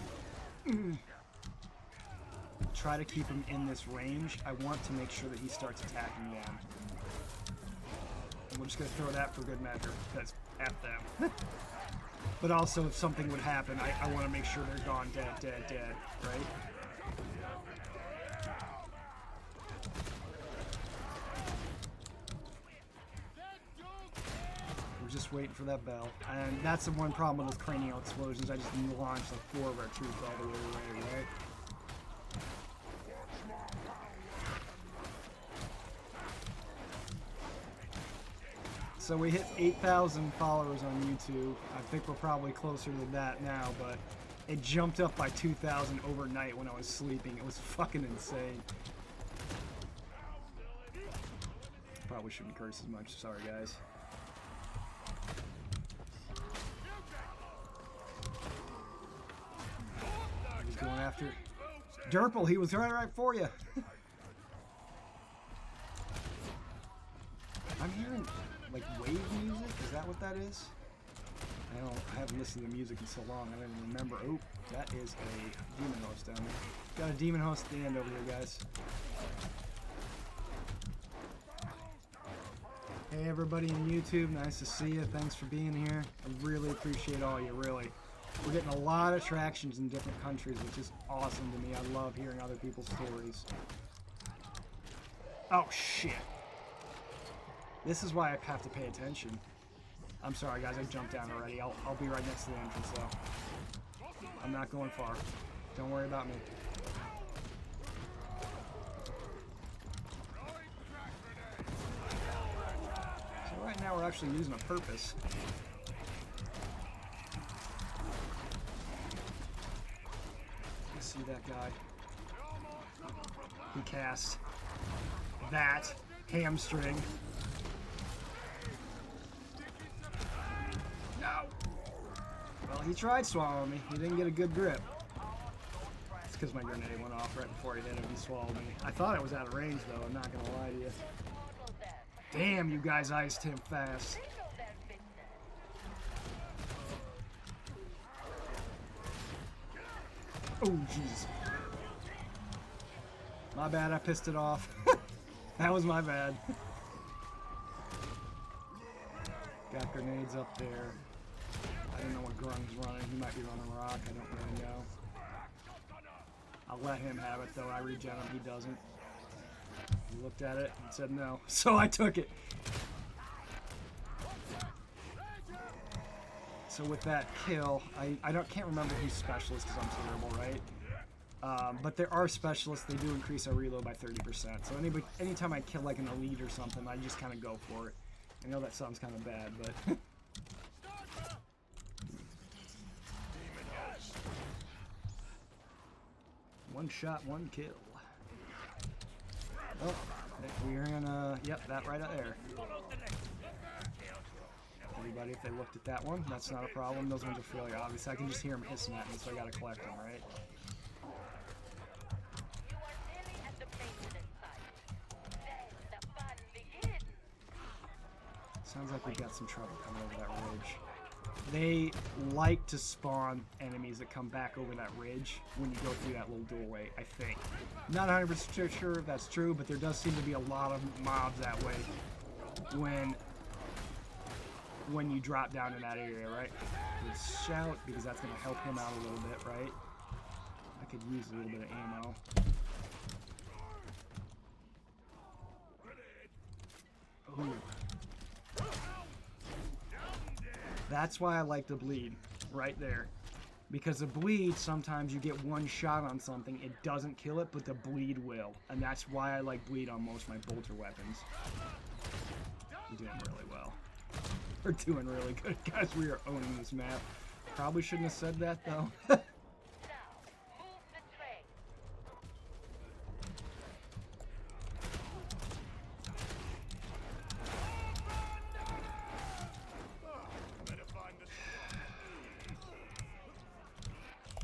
Try to keep him in this range. I want to make sure that he starts attacking them. And we're just going to throw that for good measure, because F them. But also, if something would happen, I want to make sure they're gone dead, right? We're just waiting for that bell. And that's the one problem with those cranial explosions. I just launched like 4 of our troops all the way away, right? So we hit 8,000 followers on YouTube. I think we're probably closer to that now, but it jumped up by 2,000 overnight when I was sleeping. It was fucking insane. Probably shouldn't curse as much. Sorry, guys. He's going after Derple. He was right for you. I'm hearing like wave music? Is that what that is? I haven't listened to music in so long, I don't even remember. Oh, that is a demon host down there. Got a demon host at the end over here, guys. Hey everybody in YouTube, nice to see you. Thanks for being here. I really appreciate all you, really. We're getting a lot of tractions in different countries, which is awesome to me. I love hearing other people's stories. Oh shit. This is why I have to pay attention. I'm sorry guys, I jumped down already. I'll be right next to the entrance though. I'm not going far. Don't worry about me. So right now we're actually using a purpose. I see that guy. He cast that hamstring. No! Well, he tried swallowing me. He didn't get a good grip. It's because my grenade went off right before he hit him. He swallowed me. I thought it was out of range, though. I'm not going to lie to you. Damn, you guys iced him fast. Oh, jeez. My bad, I pissed it off. That was my bad. Got grenades up there. I don't know what Grung's running. He might be running rock. I don't really know. I'll let him have it, though. I regen him. He doesn't. He looked at it and said no. So I took it. So with that kill, I can't remember who's specialist because I'm terrible, right? But there are specialists. They do increase our reload by 30%. So anytime I kill like an elite or something, I just kind of go for it. I know that sounds kind of bad, but... One shot, one kill. Oh, we're gonna... Yep, that right up there. Everybody, if they looked at that one, that's not a problem. Those ones are fairly obvious. I can just hear them hissing at me, so I gotta collect them, right? Sounds like we've got some trouble coming over that ridge. They like to spawn enemies that come back over that ridge when you go through that little doorway, I think. Not 100% sure if that's true, but there does seem to be a lot of mobs that way when you drop down in that area, right? Let's shout, because that's going to help him out a little bit, right? I could use a little bit of ammo. Ooh. That's why I like the bleed, right there. Because the bleed, sometimes you get one shot on something, it doesn't kill it, but the bleed will. And that's why I like bleed on most of my bolter weapons. We're doing really well. We're doing really good, guys. We are owning this map. Probably shouldn't have said that, though.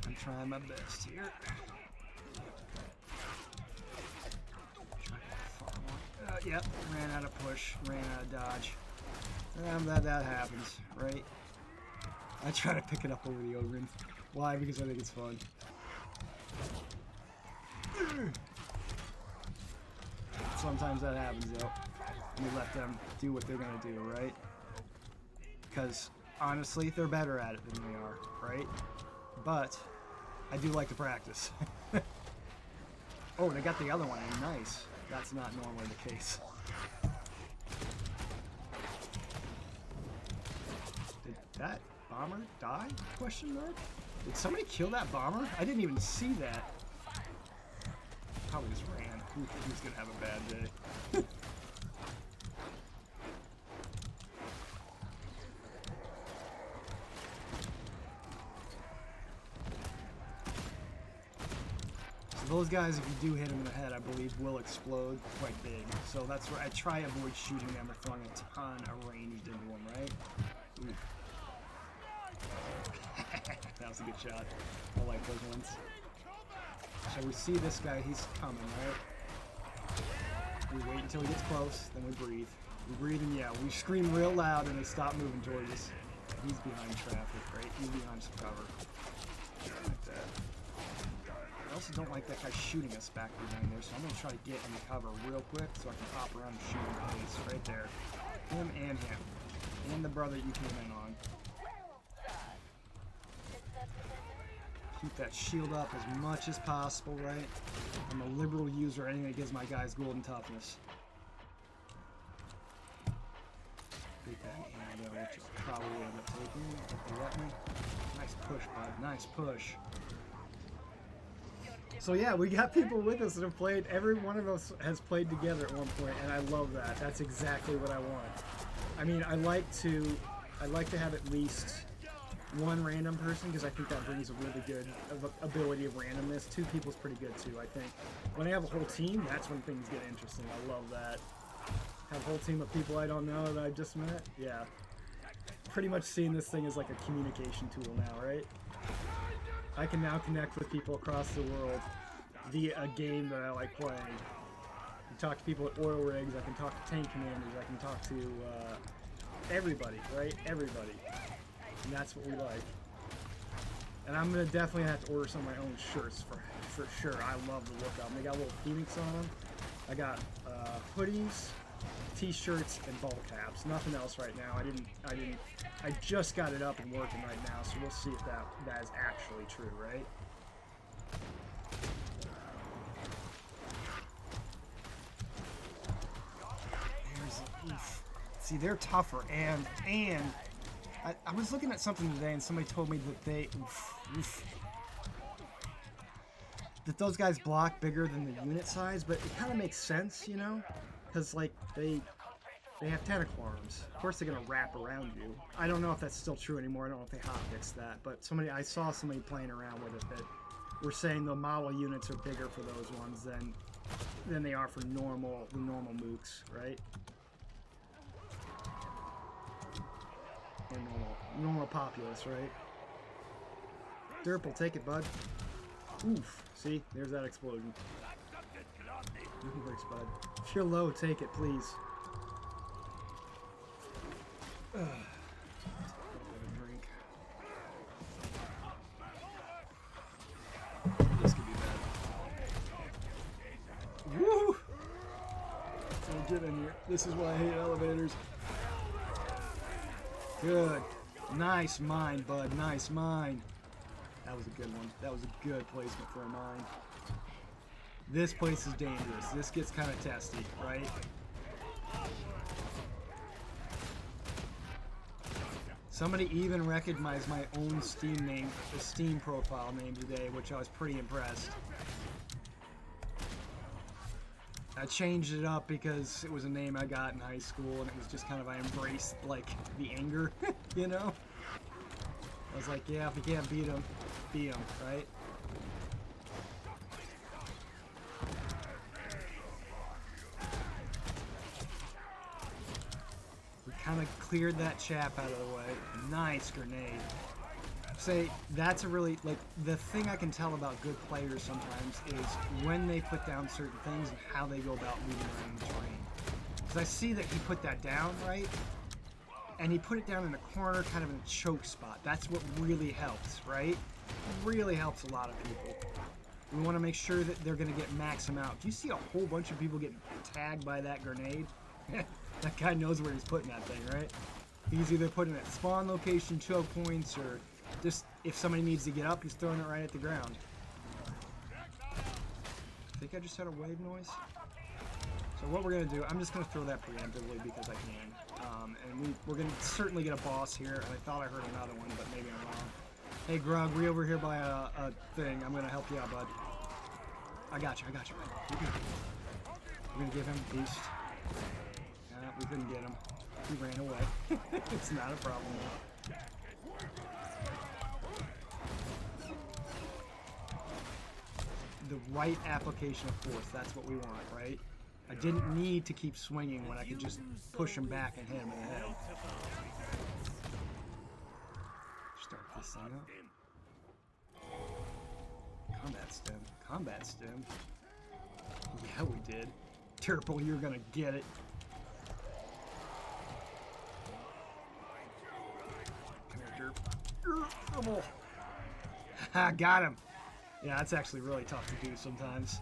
I'm trying my best here. Yep, ran out of push, ran out of dodge. That happens, right? I try to pick it up over the Ogren. Why? Because I think it's fun. Sometimes that happens, though. You let them do what they're gonna do, right? Because, honestly, they're better at it than we are, right? But, I do like to practice. Oh, they got the other one in. Nice. That's not normally the case. Did that bomber die? Question mark? Did somebody kill that bomber? I didn't even see that. Probably just ran. He's gonna have a bad day. Those guys, if you do hit them in the head, I believe will explode quite big. So that's where I try to avoid shooting them or throwing a ton of ranged into them, right? Ooh. That was a good shot. I like those ones. So we see this guy, he's coming, right? We wait until he gets close, then we breathe. We breathe and yeah, we scream real loud and they stop moving towards us. He's behind traffic, right? He's behind some cover. Like that. I also don't like that guy shooting us back behind there, so I'm going to try to get in the cover real quick so I can pop around and shoot him in the face right there. Him and him. And the brother you came in on. Keep that shield up as much as possible, right? I'm a liberal user, anything that gives my guys golden toughness. Beat that hand, which I'll probably end up taking if they let me. Nice push, bud. Nice push. So yeah, we got people with us that have played. Every one of us has played together at one point, and I love that. That's exactly what I want. I mean, I like to have at least one random person, because I think that brings a really good ability of randomness. Two people's pretty good too, I think. When I have a whole team, that's when things get interesting. I love that. Have a whole team of people I don't know that I just met. Yeah. Pretty much seeing this thing as like a communication tool now, right? I can now connect with people across the world via a game that I like playing. I can talk to people at oil rigs, I can talk to tank commanders, I can talk to everybody, right? Everybody. And that's what we like. And I'm gonna definitely have to order some of my own shirts for sure. I love the look of them. They got a little phoenix on them. I got hoodies, t-shirts, and ball caps. Nothing else right now. I just got it up and working right now, so we'll see if that is actually true, right? See, they're tougher, and I was looking at something today, and somebody told me that that those guys block bigger than the unit size, but it kind of makes sense, you know, because like they have tentacle arms. Of course, they're gonna wrap around you. I don't know if that's still true anymore. I don't know if they hotfixed that, but I saw somebody playing around with it that were saying the model units are bigger for those ones than they are for the normal mooks, right? Or normal populace, right? Derp, take it, bud. Oof. See? There's that explosion. Works, bud. If you're low, take it, please. Drink. This could be bad. Woo! Don't get in here. This is why I hate elevators. Good. Nice mine, bud. Nice mine. That was a good one. That was a good placement for a mine. This place is dangerous. This gets kind of testy, right? Somebody even recognized my own Steam profile name today, which I was pretty impressed. I changed it up because it was a name I got in high school, and it was just kind of, I embraced, like, the anger, you know? I was like, yeah, if you can't beat them, right? We kind of cleared that chap out of the way. Nice grenade. Say, that's a really, like, the thing I can tell about good players sometimes is when they put down certain things and how they go about moving around the terrain. Because I see that he put that down, right? And he put it down in a corner, kind of in a choke spot. That's what really helps, right? It really helps a lot of people. We want to make sure that they're going to get max amount. Do you see a whole bunch of people getting tagged by that grenade? That guy knows where he's putting that thing, right? He's either putting it at spawn location, choke points, or just if somebody needs to get up, he's throwing it right at the ground. I think I just had a wave noise. So what we're going to do, I'm just going to throw that preemptively because I can. And we're going to certainly get a boss here, and I thought I heard another one, but maybe I'm wrong. Hey, Grug, we over here by a thing. I'm going to help you out, bud. I got you, bud. You're good. We're going to give him a boost. We couldn't get him. He ran away. It's not a problem, though. The right application of force, that's what we want, right? I didn't need to keep swinging when I could just push him back and hit him in the head. Start this thing up. Combat stem. Yeah, we did. Turple, you're gonna get it. Come here, Derp. Ha, got him. Yeah, that's actually really tough to do sometimes.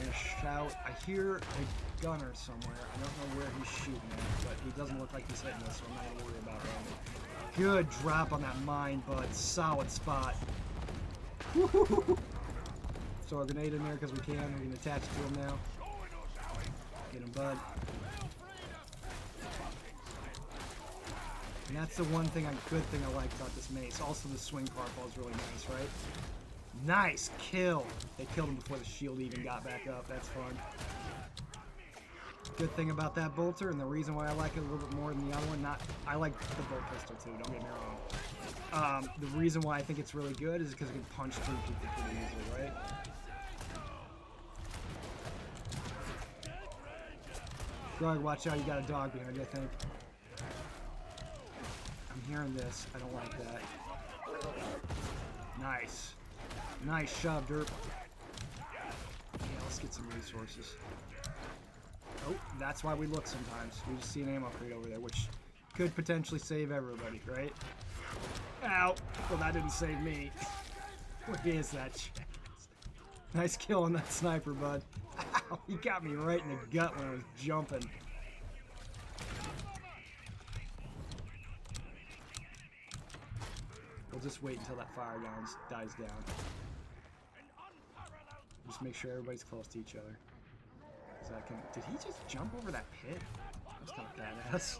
gonna shout. I hear a gunner somewhere. I don't know where he's shooting at, but he doesn't look like he's hitting us, so I'm not gonna worry about that. Good drop on that mine, bud. Solid spot. Woo-hoo-hoo-hoo. Throw a grenade in there because we can. We're gonna attach it to him now. Get him, bud. And that's the one thing, good thing I like about this mace. Also, the swing fireball is really nice, right? Nice kill. They killed him before the shield even got back up. That's fun. Good thing about that bolter, and the reason why I like it a little bit more than the other one, I like the bolt pistol too, don't get me wrong. The reason why I think it's really good is because it can punch through people pretty easily, right? Grog, watch out, you got a dog behind you, I think. I'm hearing this. I don't like that. Nice. Nice shove, Derp. Yeah, let's get some resources. Oh, that's why we look sometimes. We just see an ammo crate over there, which could potentially save everybody, right? Ow! Well, that didn't save me. What is that chance? Nice kill on that sniper, bud. Ow! He got me right in the gut when I was jumping. We'll just wait until that fire dies down. Just make sure everybody's close to each other. Did he just jump over that pit? That was kind of badass.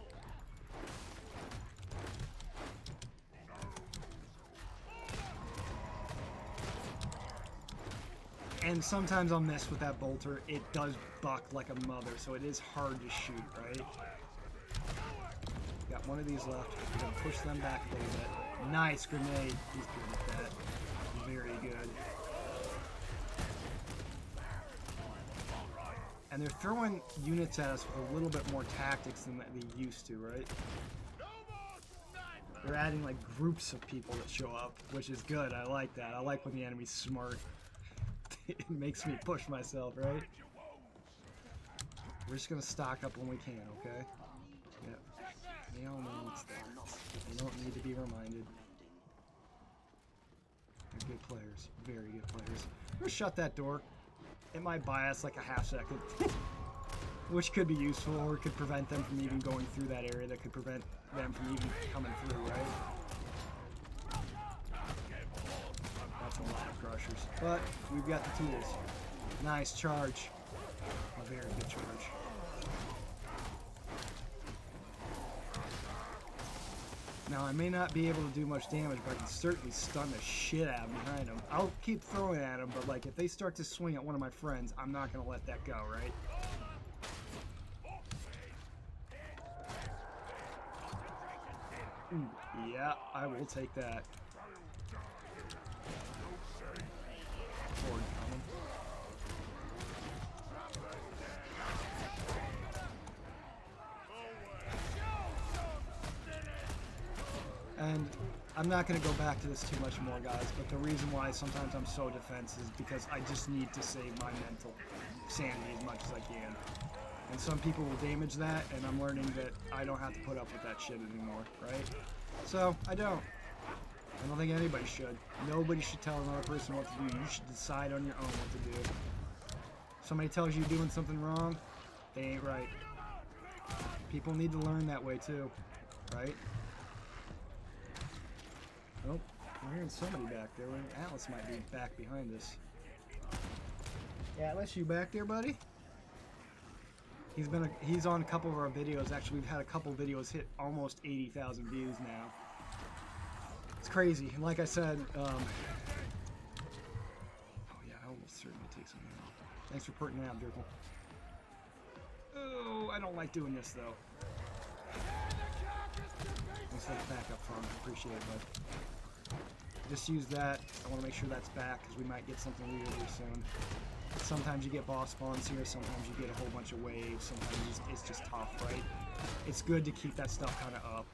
And sometimes I'll miss with that bolter. It does buck like a mother, so it is hard to shoot, right? Got one of these left. We're gonna push them back a little bit. Nice grenade. He's good at that. Very good. And they're throwing units at us with a little bit more tactics than they used to, right? They're adding like groups of people that show up, which is good. I like that. I like when the enemy's smart. It makes me push myself, right? We're just gonna stock up when we can, okay? Yep. They all know it's there. They don't need to be reminded. They're good players. Very good players. We're gonna shut that door. It might buy us like a half second. Which could be useful, or it could prevent them from even going through that area. That could prevent them from even coming through, right? That's a lot of crushers. But we've got the tools. Nice charge. A very good charge. Now, I may not be able to do much damage, but I can certainly stun the shit out of behind them. I'll keep throwing at them, but like if they start to swing at one of my friends, I'm not going to let that go, right? Ooh, yeah, I will take that. Forward coming. And I'm not going to go back to this too much more, guys, but the reason why sometimes I'm so defensive is because I just need to save my mental sanity as much as I can. And some people will damage that, and I'm learning that I don't have to put up with that shit anymore, right? So, I don't. I don't think anybody should. Nobody should tell another person what to do. You should decide on your own what to do. Somebody tells you you're doing something wrong, they ain't right. People need to learn that way too, right? Oh, we're hearing somebody back there. Atlas might be back behind us. Atlas, you back there, buddy? He's on a couple of our videos. Actually, we've had a couple videos hit almost 80,000 views now. It's crazy. And like I said, oh yeah, I almost certainly take something out. Thanks for putting it out, Dirkle. Oh, I don't like doing this though. Thanks for the backup from. Appreciate it, bud. Just use that. I want to make sure that's back because we might get something weird here soon. Sometimes you get boss spawns here, sometimes you get a whole bunch of waves, sometimes it's just tough, right? It's good to keep that stuff kind of up.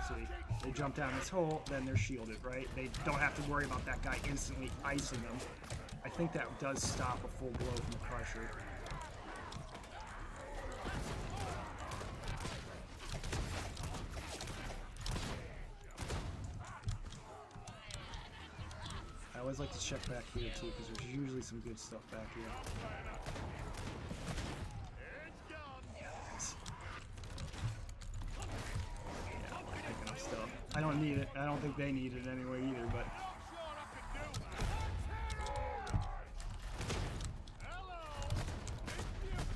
See, they jump down this hole, then they're shielded, right? They don't have to worry about that guy instantly icing them. I think that does stop a full blow from the crusher. I always like to check back here too, because there's usually some good stuff back here. Yeah, I'm picking up stuff. I don't need it. I don't think they need it anyway either, but...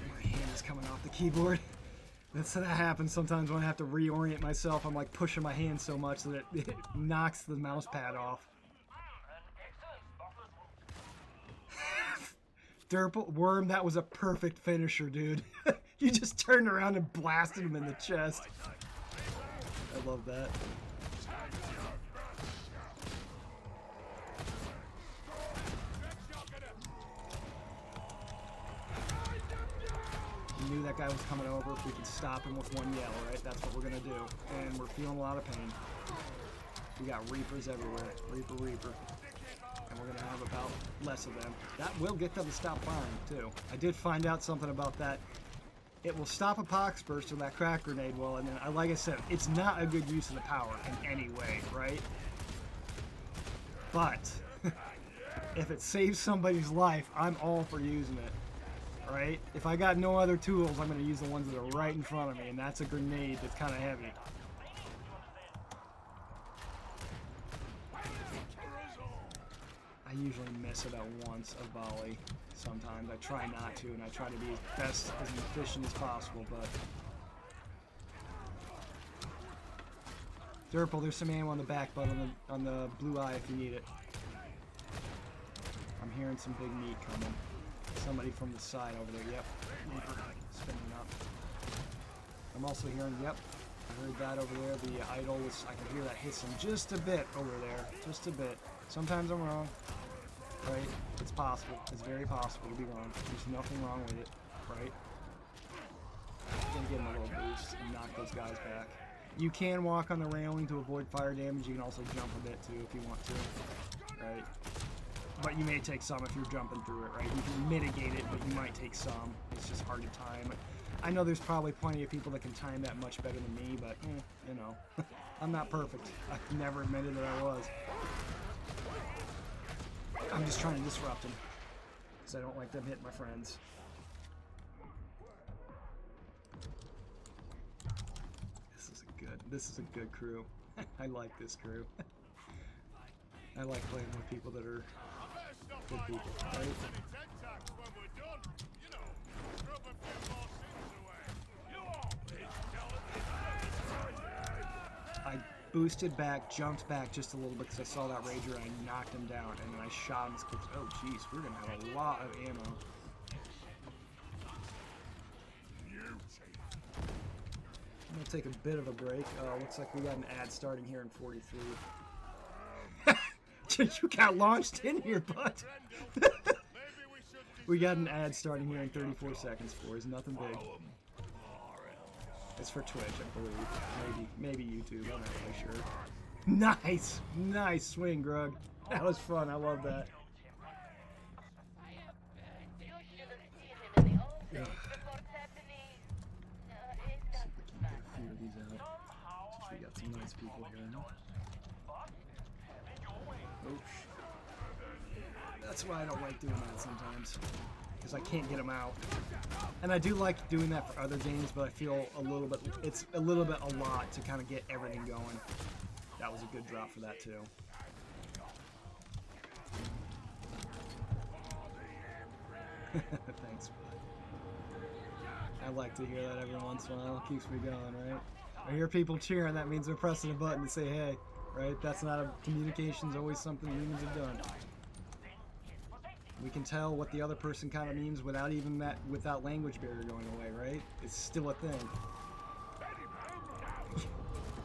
My hand is coming off the keyboard. That happens sometimes when I have to reorient myself. I'm like pushing my hand so much that it knocks the mouse pad off. Derp Worm, that was a perfect finisher, dude. You just turned around and blasted him in the chest. I love that. We knew that guy was coming over. If we could stop him with one yell, right? That's what we're gonna do. And we're feeling a lot of pain. We got Reapers everywhere. Reaper. And we're gonna have about less of them. That will get them to stop firing, too. I did find out something about that. It will stop a pox burst or that crack grenade well, and then, like I said, it's not a good use of the power in any way, right? But, if it saves somebody's life, I'm all for using it, right? If I got no other tools, I'm going to use the ones that are right in front of me, and that's a grenade that's kind of heavy. I usually miss about once a volley. Sometimes I try not to, and I try to be as efficient as possible, but... Durple, there's some ammo on the back, but on the blue eye if you need it. I'm hearing some big meat coming. Somebody from the side over there, yep. Spinning up. I'm also hearing, yep, I heard that over there. The idol was, I can hear that hissing just a bit over there, just a bit. Sometimes I'm wrong. Right? It's possible. It's very possible to be wrong. There's nothing wrong with it. Right? Gonna give him a little boost and knock those guys back. You can walk on the railing to avoid fire damage. You can also jump a bit too if you want to. Right? But you may take some if you're jumping through it, right? You can mitigate it, but you might take some. It's just hard to time. I know there's probably plenty of people that can time that much better than me, but, you know. I'm not perfect. I've never admitted that I was. I'm just trying to disrupt them, because I don't like them hitting my friends. This is a good crew. I like this crew. I like playing with people that are good people, right? I boosted back, jumped back just a little bit because I saw that Rager and I knocked him down, and then I shot him as quick. Oh jeez, we're gonna have a lot of ammo. I'm gonna take a bit of a break. Looks like we got an ad starting here in 43. You got launched in here, bud. We got an ad starting here in 34 seconds, boys. Nothing big. It's for Twitch, I believe. Maybe YouTube. I'm not really sure. Nice, nice swing, Grug. That was fun. I love that. Ugh. We got some nice people here. Oops. That's why I don't like doing that sometimes, because I can't get them out. And I do like doing that for other games, but I feel it's a little bit a lot to kind of get everything going. That was a good drop for that too. Thanks, bud. I like to hear that every once in a while. It keeps me going, right? I hear people cheering, that means they're pressing a button to say hey, right? That's not a communication's always something humans have done. We can tell what the other person kind of means without even that, without language barrier going away, right? It's still a thing.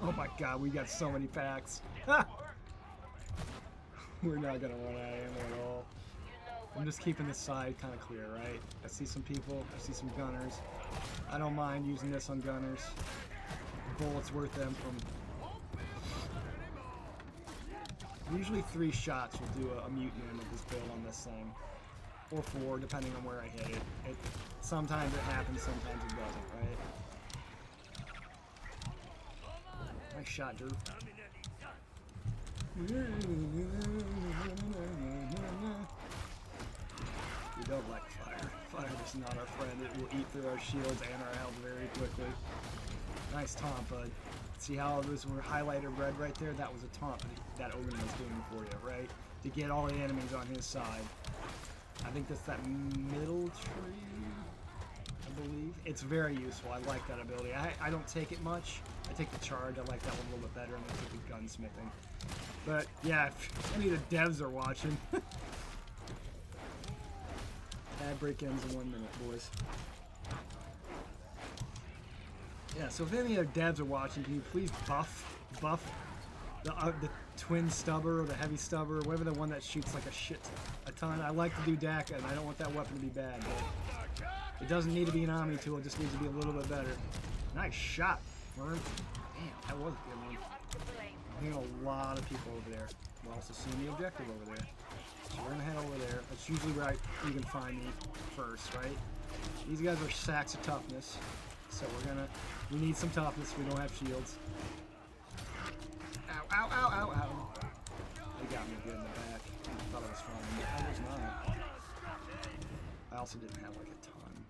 Oh my god, we got so many packs. We're not gonna run out of ammo at all. I'm just keeping this side kind of clear, right? I see some people, I see some gunners. I don't mind using this on gunners. Bullets worth them from... Usually 3 shots will do a mutant of this build on this thing. Or 4, depending on where I hit it. Sometimes it happens, sometimes it doesn't, right? Nice shot, dude. friend. It will eat through our shields and our health very quickly. Nice taunt, bud. See how those were highlighted red right there? That was a taunt that Odin was doing for you, right? To get all the enemies on his side. I think that's that middle tree, I believe. It's very useful. I like that ability. I don't take it much. I take the charge. I like that one a little bit better, and I take the gunsmithing. But yeah, if any of the devs are watching, ad break ends in 1 minute, boys. Yeah, so if any of the devs are watching, can you please buff the twin stubber or the heavy stubber, whatever the one that shoots like a ton. I like to do DACA, and I don't want that weapon to be bad, but it doesn't need to be an Omni tool, it just needs to be a little bit better. Nice shot, Fern. Damn, that was a good one. I'm hearing a lot of people over there. We're also seeing the objective over there. So we're gonna head over there. That's usually where you can find me first, right? These guys are sacks of toughness. So we need some toughness. We don't have shields. Ow, ow, ow, ow, ow. They got me good in the back. I thought I was fine. I was not. I also didn't have like a ton.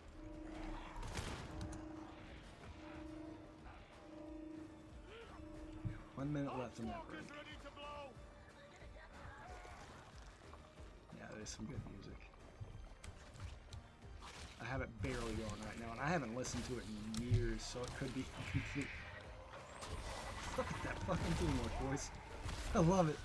One minute left in that break. Yeah, there's some good music. I have it barely going right now, and I haven't listened to it in years, so it could be complete. Look at that fucking teamwork, boys. I love it.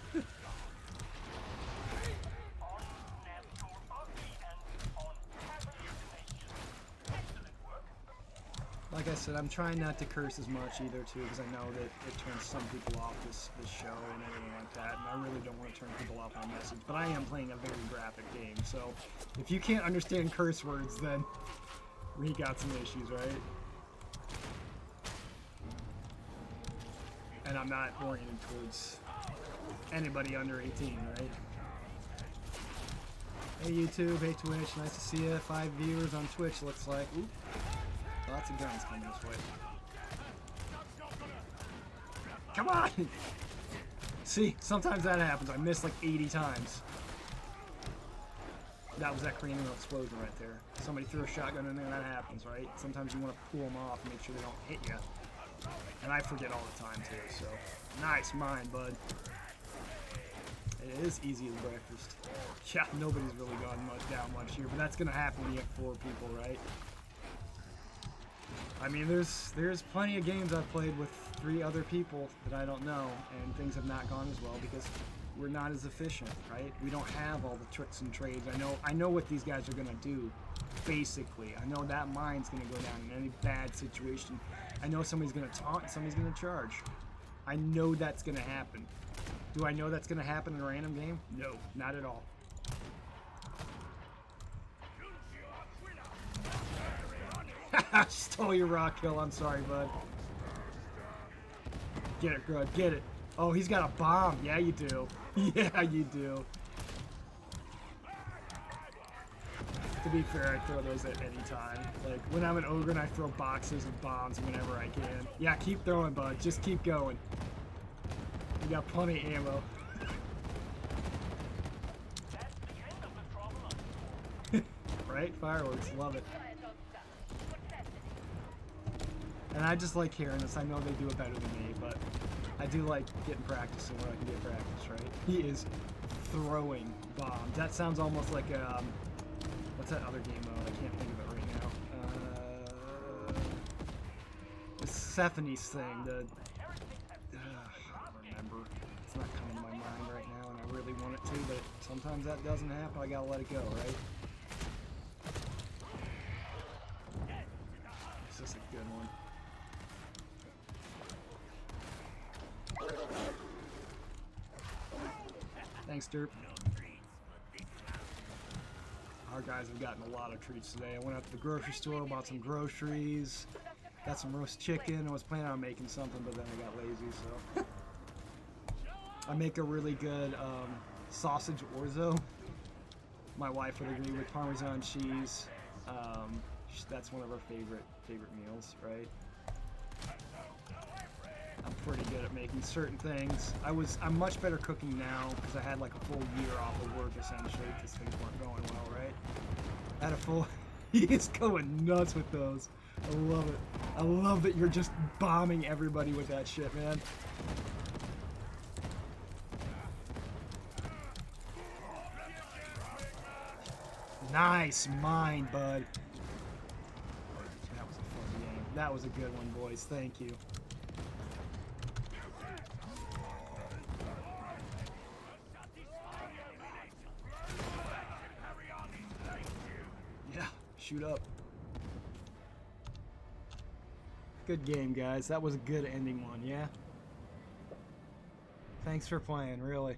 Like I said, I'm trying not to curse as much either, too, because I know that it turns some people off this show and everything like that, and I really don't want to turn people off my message. But I am playing a very graphic game, so if you can't understand curse words, then we got some issues, right? And I'm not oriented towards anybody under 18, right? Hey YouTube, hey Twitch, nice to see you. 5 viewers on Twitch, looks like. Oop. Lots of guns coming this way. Come on! See, sometimes that happens. I miss like 80 times. That was that cranial explosion right there. Somebody threw a shotgun in there, that happens, right? Sometimes you want to pull them off and make sure they don't hit you. And I forget all the time too, so. Nice mine, bud. It is easy as breakfast. Yeah, nobody's really gone down much here, but that's going to happen when you have 4 people, right? I mean, there's plenty of games I've played with 3 other people that I don't know, and things have not gone as well because we're not as efficient, right? We don't have all the tricks and trades. I know what these guys are gonna do, basically. I know that mine's gonna go down in any bad situation. I know somebody's gonna taunt, somebody's gonna charge. I know that's gonna happen. Do I know that's gonna happen in a random game? No, not at all. Stole your rock kill, I'm sorry, bud. Get it, Grud, get it. Oh, he's got a bomb. Yeah, you do. Yeah, you do. To be fair, I throw those at any time. Like, when I'm an ogre, I throw boxes of bombs whenever I can. Yeah, keep throwing, bud. Just keep going. You got plenty of ammo. Right? Fireworks, love it. And I just like hearing this. I know they do it better than me, but I do like getting practice and where I can get practice, right? He is throwing bombs. That sounds almost like what's that other game mode? I can't think of it right now. The Sephone's thing. I don't remember. It's not coming to my mind right now, and I really want it to, but sometimes that doesn't happen. I gotta let it go, right? This is a good one. Thanks, Derp. Our guys have gotten a lot of treats today. I went out to the grocery store, bought some groceries, got some roast chicken. I was planning on making something, but then I got lazy, so. I make a really good sausage orzo. My wife would agree with Parmesan cheese. That's one of our favorite meals, right? I'm pretty good at making certain things. I'm much better cooking now because I had like a full year off of work essentially because things weren't going well, right? I had a full He is going nuts with those. I love it. I love that you're just bombing everybody with that shit, man. Nice mine, bud. That was a fun game. That was a good one, boys. Thank you. Yeah, shoot up. Good game, guys. That was a good ending one, yeah? Thanks for playing, really.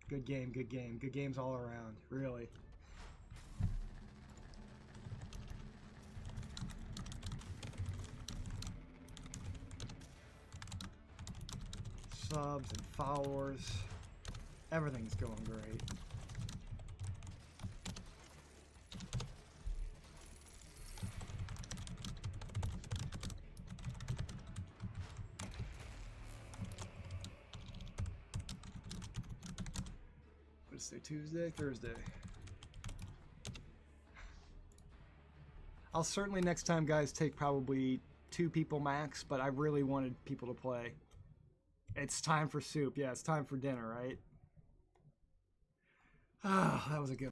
Good game, good game. Good games all around, really. Subs and followers. Everything's going great. Wednesday, Tuesday, Thursday. I'll certainly next time, guys, take probably 2 people max, but I really wanted people to play. It's time for soup. Yeah, it's time for dinner, right? Ah, that was a good